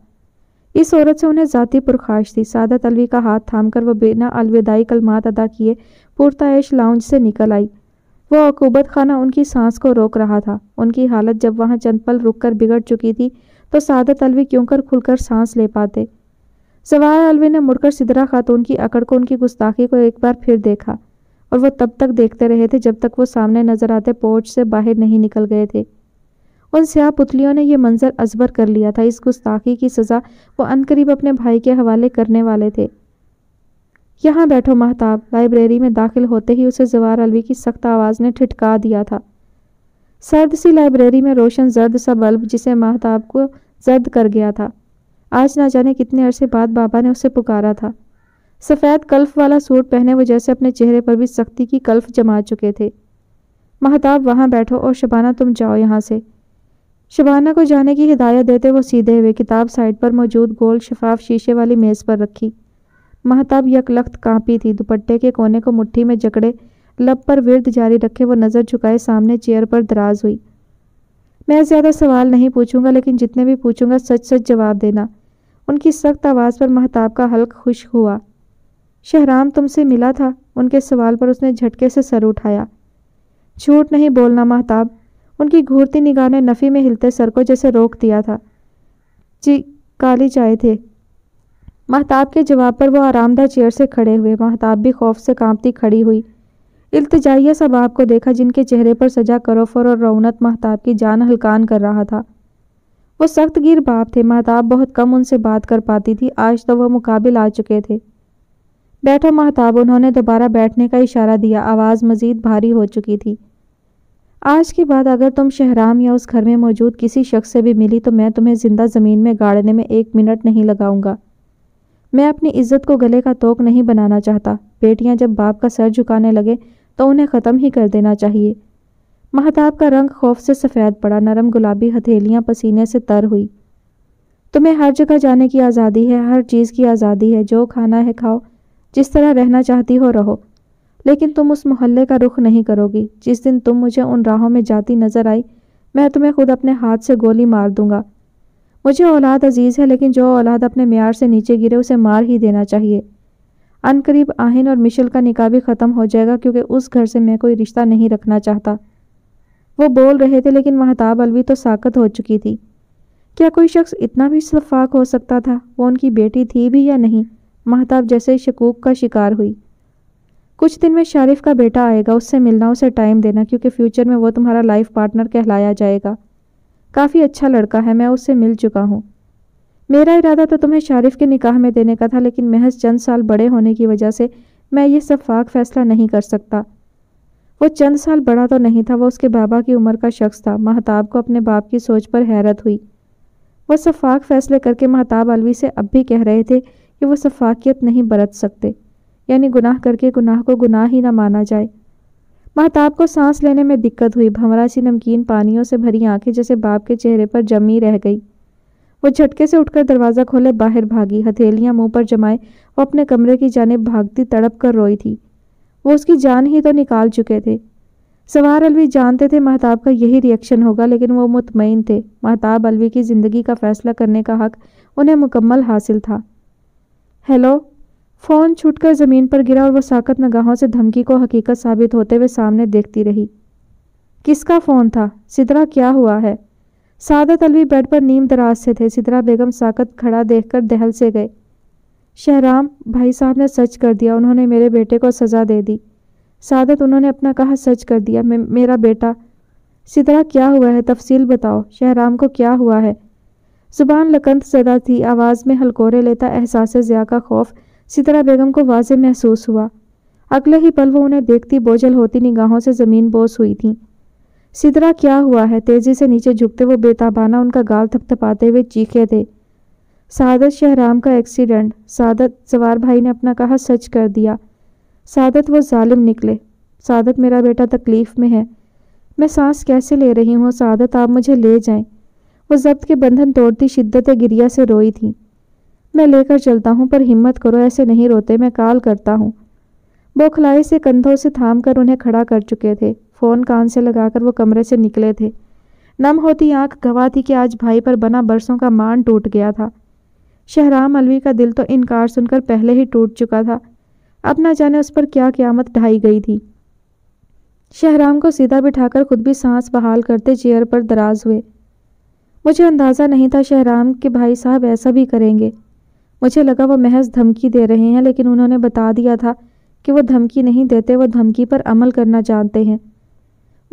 اس عورت سے انہیں ذاتی پرخاش تھی۔ سعادت علوی کا ہاتھ تھام کر وہ بنا الوداعی کلمات ادا کیے پرتعیش لاؤنج سے نکل آئی۔ وہ عقوبت خانہ ان کی سانس کو روک رہا تھا۔ ان کی حالت جب وہاں چند پل رک کر بگڑ چکی تھی تو سعادت علوی کیوں کر کھل کر سانس لے پاتے؟ زوار علوی نے مڑ کر سدرا خاتون کی اکڑ کو، ان کی گستاخی کو ایک بار پھر دیکھا، اور وہ تب تک دیکھتے رہے تھے جب تک وہ سامنے نظر آتے پورچ سے باہر نہیں نکل گئے تھے۔ ان سیاہ پتلیوں نے یہ منظر ازبر کر لیا تھا۔ اس گستاخی کی سزا وہ عنقریب اپنے بھائی کے حوالے کرنے والے تھے۔ یہاں بیٹھو مہتاب۔ لائبریری میں داخل ہوتے ہی اسے زوار علوی کی سخت آواز نے ٹھٹکا دیا تھا۔ سرد سی لائبریری میں روشن زرد سا بلب جسے مہتاب کو زرد کر گیا تھا۔ آج نہ جانے کتنے عرصے بعد بابا نے اسے پکارا تھا۔ سفید کلف والا سوٹ پہنے وہ جیسے اپنے چہرے پر بھی سختی کی کلف جما چکے تھے۔ مہتاب وہاں بیٹھو، اور شبانہ تم جاؤ یہاں سے۔ شبانہ کو جانے کی ہدایت دیتے وہ سیدھے ہوئے، کتاب سائڈ پر موجود گول شفاف شیشے والی میز پر رکھی۔ مہتاب یکلخت کانپی تھی۔ دوپٹے کے کونے کو مٹھی میں جکڑے لب پر ورد جاری رکھے وہ نظر جھکائے سامنے چیئر پر دراز ہوئی۔ میں زیادہ سوال نہیں پوچھوں گا، لیکن جتنے بھی پوچھوں گا سچ سچ جواب دینا۔ ان کی سخت آواز پر مہتاب کا حلق خشک ہوا۔ شہرام تم سے ملا تھا؟ ان کے سوال پر اس نے جھٹکے سے سر اٹھایا۔ جھوٹ نہیں بولنا مہتاب۔ ان کی گھورتی نگاہ نے نفی میں ہلتے سر کو جیسے روک دیا تھا۔ جی، کالی چائے تھے۔ مہتاب کے جواب پر وہ آرام دہ چیئر سے کھڑے ہوئے۔ مہتاب بھی خوف سے کانپتی کھڑی ہوئی۔ التجائیہ سا باپ کو دیکھا جن کے چہرے پر سجا کروفر اور رونت مہتاب کی جان ہلکان کر رہا تھا۔ وہ سخت گیر باپ تھے۔ مہتاب بہت کم ان سے بات کر پاتی تھی، آج تو وہ مقابل آ چکے تھے۔ بیٹھو مہتاب۔ انہوں نے دوبارہ بیٹھنے کا اشارہ دیا۔ آواز مزید بھاری ہو چکی تھی۔ آج کے بعد اگر تم شہرام یا اس گھر میں موجود کسی شخص سے بھی ملی تو میں تمہیں زندہ زمین میں گاڑنے میں 1 منٹ نہیں لگاؤں گا۔ میں اپنی عزت کو گلے کا توق نہیں بنانا چاہتا۔ بیٹیاں جب باپ کا سر جھکانے لگے تو انہیں ختم ہی کر دینا چاہیے۔ مہتاب کا رنگ خوف سے سفید پڑا، نرم گلابی ہتھیلیاں پسینے سے تر ہوئی۔ تمہیں ہر جگہ جانے کی آزادی ہے، ہر چیز کی آزادی ہے، جو کھانا ہے کھاؤ، جس طرح رہنا چاہتی ہو رہو، لیکن تم اس محلے کا رخ نہیں کرو گی۔ جس دن تم مجھے ان راہوں میں جاتی نظر آئی میں تمہیں خود اپنے ہاتھ سے گولی مار دوں گا۔ مجھے اولاد عزیز ہے، لیکن جو اولاد اپنے معیار سے نیچے گرے اسے مار ہی دینا چاہیے۔ عنقریب آہن اور مشل کا نکاح بھی ختم ہو جائے گا، کیونکہ اس گھر سے میں کوئی رشتہ نہیں رکھنا چاہتا۔ وہ بول رہے تھے لیکن مہتاب علوی تو ساکت ہو چکی تھی۔ کیا کوئی شخص اتنا بھی شفاق ہو سکتا تھا؟ وہ ان کی بیٹی تھی بھی یا نہیں؟ مہتاب جیسے شکوک کا شکار ہوئی۔ کچھ دن میں شارف کا بیٹا آئے گا، اس سے ملنا، اسے ٹائم دینا، کیونکہ فیوچر میں وہ تمہارا لائف پارٹنر کہلایا جائے گا۔ کافی اچھا لڑکا ہے، میں اس سے مل چکا ہوں۔ میرا ارادہ تو تمہیں شارف کے نکاح میں دینے کا تھا، لیکن محض چند سال بڑے ہونے کی وجہ سے میں یہ شفاق فیصلہ نہیں کر سکتا۔ وہ چند سال بڑا تو نہیں تھا، وہ اس کے بابا کی عمر کا شخص تھا۔ مہتاب کو اپنے باپ کی سوچ پر حیرت ہوئی۔ وہ شفاق فیصلے کر کے مہتاب علوی سے اب بھی کہہ رہے تھے کہ وہ شفاقیت نہیں برت سکتے، یعنی گناہ کر کے گناہ کو گناہ ہی نہ مانا جائے۔ مہتاب کو سانس لینے میں دقت ہوئی۔ بھنورا سی نمکین پانیوں سے بھری آنکھیں جیسے باپ کے چہرے پر جمی رہ گئی۔ وہ جھٹکے سے اٹھ کر دروازہ کھولے باہر بھاگی، ہتھیلیاں منہ پر جمائے وہ اپنے کمرے کی جانب بھاگتی تڑپ کر روئی تھی۔ وہ اس کی جان ہی تو نکال چکے تھے۔ سوار الوی جانتے تھے مہتاب کا یہی ری ایکشن ہوگا، لیکن وہ مطمئن تھے مہتاب الوی کی زندگی کا فیصلہ کرنے کا حق انہیں مکمل حاصل تھا۔ ہیلو۔ فون چھوٹ کر زمین پر گرا اور وہ ساکت نگاہوں سے دھمکی کو حقیقت ثابت ہوتے ہوئے سامنے دیکھتی رہی۔ کس کا فون تھا؟ سدرا کیا ہوا ہے؟ سعادت الوی بیڈ پر نیم دراز سے تھے۔ سدرا بیگم ساکت کھڑا دیکھ کر دہل سے گئے۔ شہرام، بھائی صاحب نے سچ کر دیا، انہوں نے میرے بیٹے کو سزا دے دی۔ سعادت، انہوں نے اپنا کہا سچ کر دیا، میرا بیٹا۔ سدرا کیا ہوا ہے؟ تفصیل بتاؤ، شہرام کو کیا ہوا ہے؟ زبان لکنت زدہ تھی، آواز میں ہلکورے لیتا احساس ضیاء کا خوف سدرا بیگم کو واضح محسوس ہوا۔ اگلے ہی پل وہ انہیں دیکھتی بوجھل ہوتی نگاہوں سے زمین بوس ہوئی تھیں۔ سدرا کیا ہوا ہے؟ تیزی سے نیچے جھکتے وہ بے تابانہ ان کا گال تھپتھپاتے ہوئے چیخے تھے۔ سعادت، شہرام کا ایکسیڈنٹ۔ سعادت، سوار بھائی نے اپنا کہا سچ کر دیا۔ سعادت، وہ ظالم نکلے۔ سعادت، میرا بیٹا تکلیف میں ہے، میں سانس کیسے لے رہی ہوں؟ سعادت، آپ مجھے لے جائیں۔ وہ ضبط کے بندھن توڑتی شدت گریہ سے روئی تھی۔ میں لے کر چلتا ہوں، پر ہمت کرو، ایسے نہیں روتے، میں کال کرتا ہوں۔ بوکھلائی سے کندھوں سے تھام کر انہیں کھڑا کر چکے تھے۔ فون کان سے لگا کر وہ کمرے سے نکلے تھے۔ نم ہوتی آنکھ گواہ تھی کہ آج بھائی پر بنا برسوں کا مان ٹوٹ گیا تھا۔ شہرام الوی کا دل تو انکار سن کر پہلے ہی ٹوٹ چکا تھا، اب نہ جانے اس پر کیا قیامت ڈھائی گئی تھی۔ شہرام کو سیدھا بٹھا کر خود بھی سانس بحال کرتے چیئر پر دراز ہوئے۔ مجھے اندازہ نہیں تھا شہرام کہ بھائی صاحب ایسا بھی کریں گے۔ مجھے لگا وہ محض دھمکی دے رہے ہیں، لیکن انہوں نے بتا دیا تھا کہ وہ دھمکی نہیں دیتے، وہ دھمکی پر عمل کرنا جانتے ہیں۔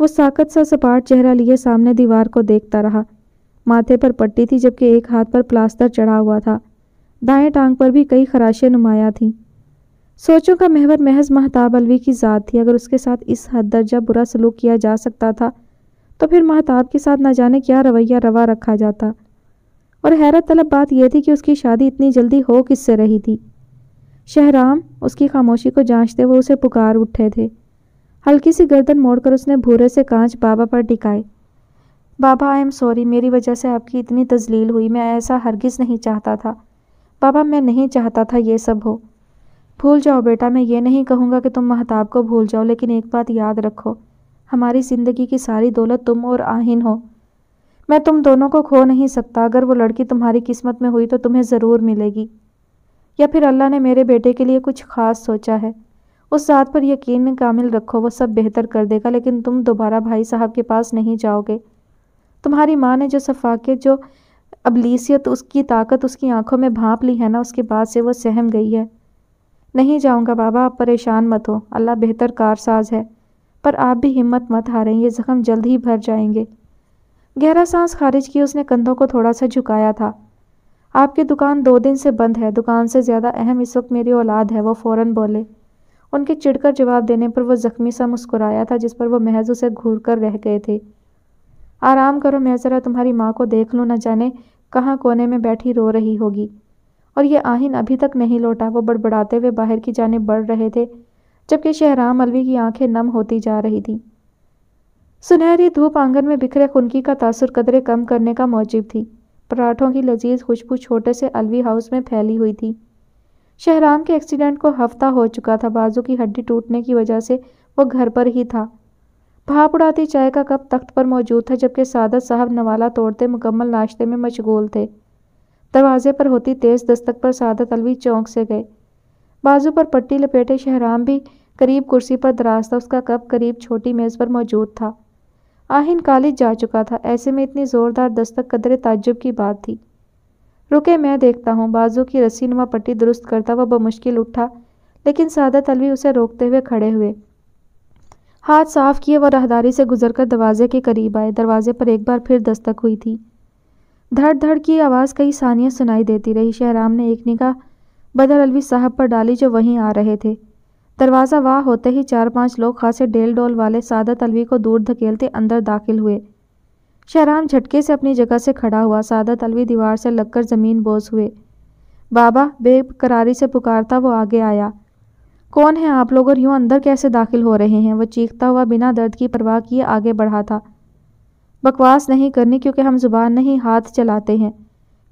وہ ساکت سا سپاٹ چہرہ لیے سامنے دیوار کو دیکھتا رہا۔ ماتھے پر پٹی تھی جبکہ ایک ہاتھ پر پلاسٹر چڑھا ہوا تھا، دائیں ٹانگ پر بھی کئی خراشیں نمایاں تھیں۔ سوچوں کا محور محض مہتاب الوی کی ذات تھی۔ اگر اس کے ساتھ اس حد درجہ برا سلوک کیا جا سکتا تھا تو پھر مہتاب کے ساتھ نہ جانے کیا رویہ روا رکھا جاتا۔ اور حیرت طلب بات یہ تھی کہ اس کی شادی اتنی جلدی ہو کس سے رہی تھی۔ شہرام، اس کی خاموشی کو جانچتے وہ اسے پکار اٹھے تھے۔ ہلکی سی گردن موڑ کر اس نے بھورے سے کانچ بابا پر ٹکائے۔ بابا، آئی ایم سوری، میری وجہ سے آپ کی اتنی تذلیل ہوئی، میں ایسا ہرگز نہیں چاہتا تھا۔ بابا، میں نہیں چاہتا تھا یہ سب ہو۔ بھول جاؤ بیٹا، میں یہ نہیں کہوں گا کہ تم مہتاب کو بھول جاؤ، لیکن ایک بات یاد رکھو، ہماری زندگی کی ساری دولت تم اور آہن ہو۔ میں تم دونوں کو کھو نہیں سکتا۔ اگر وہ لڑکی تمہاری قسمت میں ہوئی تو تمہیں ضرور ملے گی، یا پھر اللہ نے میرے بیٹے کے لیے کچھ خاص سوچا ہے۔ اس ذات پر یقین کامل رکھو، وہ سب بہتر کر دے گا۔ لیکن تم دوبارہ بھائی صاحب کے پاس نہیں جاؤ گے۔ تمہاری ماں نے جو صفاقت، جو ابلیسیت، اس کی طاقت اس کی آنکھوں میں بھانپ لی ہے نا، اس کے بعد سے وہ سہم گئی ہے۔ نہیں جاؤں گا بابا، آپ پریشان مت ہو، اللہ بہتر کارساز ہے، پر آپ بھی ہمت مت ہاریں، یہ زخم جلد ہی بھر جائیں گے۔ گہرا سانس خارج کی اس نے کندھوں کو تھوڑا سا جھکایا تھا۔ آپ کی دکان 2 دن سے بند ہے، دکان سے زیادہ اہم اس وقت میری اولاد ہے، وہ فوراً بولے۔ ان کے چڑھ کر جواب دینے پر وہ زخمی سا مسکرایا تھا جس پر وہ محض اسے گھور کر رہ گئے تھے۔ آرام کرو، میں ذرا تمہاری ماں کو دیکھ لوں، نہ جانے کہاں کونے میں بیٹھی رو رہی ہوگی۔ اور یہ آہن ابھی تک نہیں لوٹا۔ وہ بڑبڑاتے ہوئے باہر کی جانب بڑھ رہے تھے جبکہ شہرام الوی کی آنکھیں نم ہوتی جا رہی تھیں۔ سنہری دھوپ آنگن میں بکھرے خنکی کا تاثر قدرے کم کرنے کا موجب تھی۔ پراٹھوں کی لذیذ خوشبو چھوٹے سے الوی ہاؤس میں پھیلی ہوئی تھی۔ شہرام کے ایکسیڈنٹ کو ہفتہ ہو چکا تھا، بازو کی ہڈی ٹوٹنے کی وجہ سے وہ گھر پر ہی تھا۔ بھاپ اڑاتی چائے کا کپ تخت پر موجود تھا جبکہ سعادت صاحب نوالا توڑتے مکمل ناشتے میں مشغول تھے۔ دروازے پر ہوتی تیز دستک پر سعادت الوی چونک سے گئے۔ بازو پر پٹی لپیٹے شہرام بھی قریب کرسی پر دراز تھا، اس کا کپ قریب چھوٹی میز پر موجود تھا۔ آہن کالج جا چکا تھا، ایسے میں اتنی زوردار دستک قدرے تعجب کی بات تھی۔ رکے، میں دیکھتا ہوں۔ بازو کی رسی نما پٹی درست کرتا وہ بمشکل اٹھا، لیکن سعادت الوی اسے روکتے ہوئے کھڑے ہوئے۔ ہاتھ صاف کیے وہ راہداری سے گزر کر دروازے کے قریب آئے۔ دروازے پر ایک بار پھر دستک ہوئی تھی۔ دھڑ دھڑ کی آواز کئی ثانیہ سنائی دیتی رہی۔ شہرام نے ایک نگاہ بدر الوی صاحب پر ڈالی جو وہیں آ رہے تھے۔ دروازہ واہ ہوتے ہی 4-5 لوگ خاصے ڈیل ڈول والے سعادت الوی کو دور دھکیلتے اندر داخل ہوئے۔ شہرام جھٹکے سے اپنی جگہ سے کھڑا ہوا۔ سعادت الوی دیوار سے لگ کر زمین بوس ہوئے۔ بابا، بے قراری سے پکارتا وہ آگے آیا۔ کون ہیں آپ لوگ اور یوں اندر کیسے داخل ہو رہے ہیں؟ وہ چیختا ہوا بنا درد کی پرواہ کیے آگے بڑھا تھا۔ بکواس نہیں کرنی، کیونکہ ہم زبان نہیں ہاتھ چلاتے ہیں۔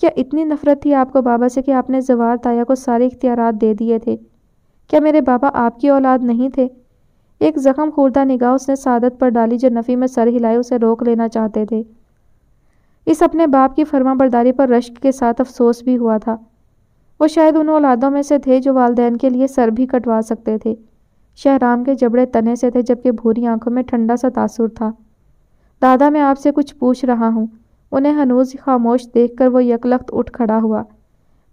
کیا اتنی نفرت تھی آپ کو بابا سے کہ آپ نے زوار تایا کو سارے اختیارات دے دیے تھے؟ کیا میرے بابا آپ کی اولاد نہیں تھے؟ ایک زخم خوردہ نگاہ اس نے سعادت پر ڈالی جو نفی میں سر ہلائے اسے روک لینا چاہتے تھے۔ اس اپنے باپ کی فرما برداری پر رشک کے ساتھ افسوس بھی ہوا تھا۔ وہ شاید ان اولادوں میں سے تھے جو والدین کے لیے سر بھی کٹوا سکتے تھے۔ شہرام کے جبڑے تنے سے تھے جبکہ بھوری آنکھوں میں ٹھنڈا سا تاثر تھا۔ دادا میں آپ سے کچھ پوچھ رہا ہوں۔ انہیں ہنوز خاموش دیکھ کر وہ یکلخت اٹھ کھڑا ہوا۔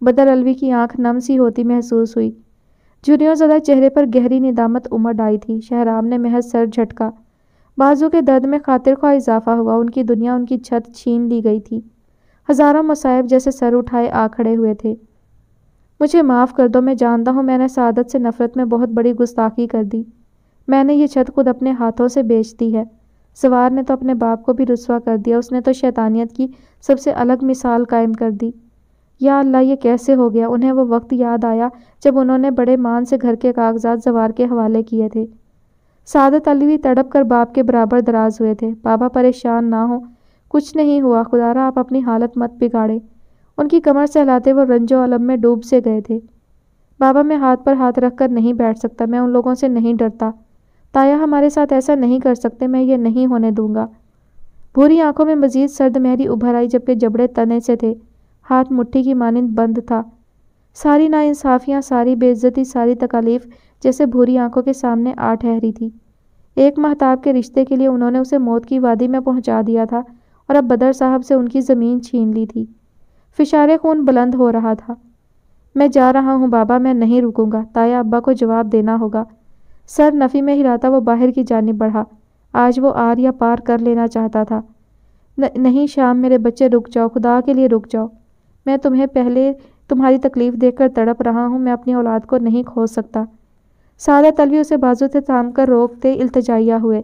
بدر الوی کی آنکھ نم سی ہوتی محسوس ہوئی۔ جھریوں زدہ چہرے پر گہری ندامت امڈ آئی تھی۔ شہرام نے محض سر جھٹکا۔ بازو کے درد میں خاطر خواہ اضافہ ہوا۔ ان کی دنیا ان کی چھت چھین لی گئی تھی۔ ہزاروں مصائب جیسے سر اٹھائے آ کھڑے ہوئے تھے۔ مجھے معاف کر دو، میں جانتا ہوں میں نے سعادت سے نفرت میں بہت بڑی گستاخی کر دی۔ میں نے یہ چھت خود اپنے ہاتھوں سے بیچ دی ہے۔ سوار نے تو اپنے باپ کو بھی رسوا کر دیا، اس نے تو شیطانیت کی سب سے الگ مثال قائم کر دی۔ یا اللہ، یہ کیسے ہو گیا؟ انہیں وہ وقت یاد آیا جب انہوں نے بڑے مان سے گھر کے کاغذات زوار کے حوالے کیے تھے۔ سعادت الوی تڑپ کر باپ کے برابر دراز ہوئے تھے۔ بابا پریشان نہ ہو، کچھ نہیں ہوا، خدا را آپ اپنی حالت مت بگاڑے۔ ان کی کمر سہلاتے وہ رنج و الم میں ڈوب سے گئے تھے۔ بابا میں ہاتھ پر ہاتھ رکھ کر نہیں بیٹھ سکتا، میں ان لوگوں سے نہیں ڈرتا۔ تایا ہمارے ساتھ ایسا نہیں کر سکتے، میں یہ نہیں ہونے دوں گا۔ بھوری آنکھوں میں مزید سرد مہری ابھر آئی جبکہ جبڑے تنے سے تھے، ہاتھ مٹھی کی مانند بند تھا۔ ساری ناانصافیاں، ساری بے عزتی، ساری تکالیف جیسے بھوری آنکھوں کے سامنے آ ٹھہری تھی۔ ایک مہتاب کے رشتے کے لیے انہوں نے اسے موت کی وادی میں پہنچا دیا تھا اور اب بدر صاحب سے ان کی زمین چھین لی تھی۔ فشار خون بلند ہو رہا تھا۔ میں جا رہا ہوں بابا، میں نہیں رکوں گا، تایا ابا کو جواب دینا ہوگا۔ سر نفی میں ہلاتا وہ باہر کی جانب بڑھا۔ آج وہ آر یا پار کر لینا چاہتا تھا۔ نہیں شام، میرے بچے رک جاؤ، خدا کے لیے رک جاؤ۔ میں تمہیں پہلے تمہاری تکلیف دیکھ کر تڑپ رہا ہوں، میں اپنی اولاد کو نہیں کھو سکتا۔ سعادت الوی اسے بازو سے تھام کر روکتے التجائیہ ہوئے۔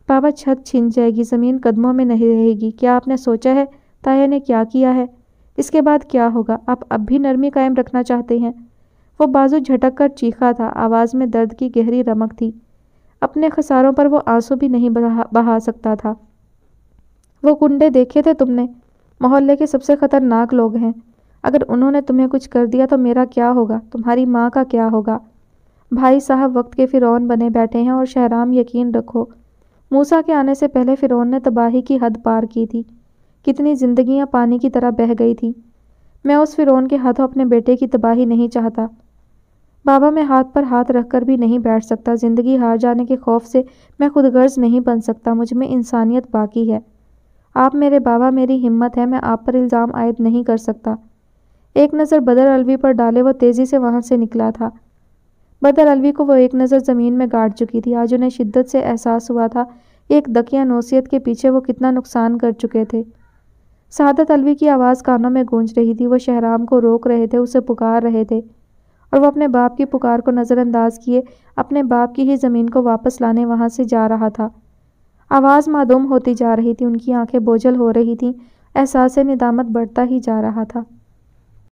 بابا چھت چھن جائے گی، زمین قدموں میں نہیں رہے گی۔ کیا آپ نے سوچا ہے تایا نے کیا کیا ہے؟ اس کے بعد کیا ہوگا؟ آپ اب بھی نرمی قائم رکھنا چاہتے ہیں؟ وہ بازو جھٹک کر چیخا تھا، آواز میں درد کی گہری رمق تھی۔ اپنے خساروں پر وہ آنسو بھی نہیں بہا سکتا تھا۔ وہ گنڈے دیکھے تھے تم نے؟ محلے کے سب سے خطرناک لوگ ہیں۔ اگر انہوں نے تمہیں کچھ کر دیا تو میرا کیا ہوگا؟ تمہاری ماں کا کیا ہوگا؟ بھائی صاحب وقت کے فرعون بنے بیٹھے ہیں، اور شہرام یقین رکھو، موسیٰ کے آنے سے پہلے فرعون نے تباہی کی حد پار کی تھی۔ کتنی زندگیاں پانی کی طرح بہہ گئی تھیں۔ میں اس فرعون کے ہاتھوں اپنے بیٹے کی تباہی نہیں چاہتا۔ بابا میں ہاتھ پر ہاتھ رکھ کر بھی نہیں بیٹھ سکتا۔ زندگی ہار جانے کے خوف سے میں خود غرض نہیں بن سکتا، مجھ میں انسانیت باقی ہے۔ آپ میرے بابا، میری ہمت ہے، میں آپ پر الزام عائد نہیں کر سکتا۔ ایک نظر بدر الوی پر ڈالے وہ تیزی سے وہاں سے نکلا تھا۔ بدر الوی کو وہ ایک نظر زمین میں گاڑ چکی تھی۔ آج انہیں شدت سے احساس ہوا تھا ایک دقیہ نوسیت کے پیچھے وہ کتنا نقصان کر چکے تھے۔ سعادت الوی کی آواز کانوں میں گونج رہی تھی۔ وہ شہرام کو روک رہے تھے، اسے پکار رہے تھے، اور وہ اپنے باپ کی پکار کو نظر انداز کیے اپنے باپ کی ہی زمین کو واپس لانے وہاں سے جا رہا تھا۔ آواز معدوم ہوتی جا رہی تھی، ان کی آنکھیں بوجھل ہو رہی تھیں، احساس ندامت بڑھتا ہی جا رہا تھا۔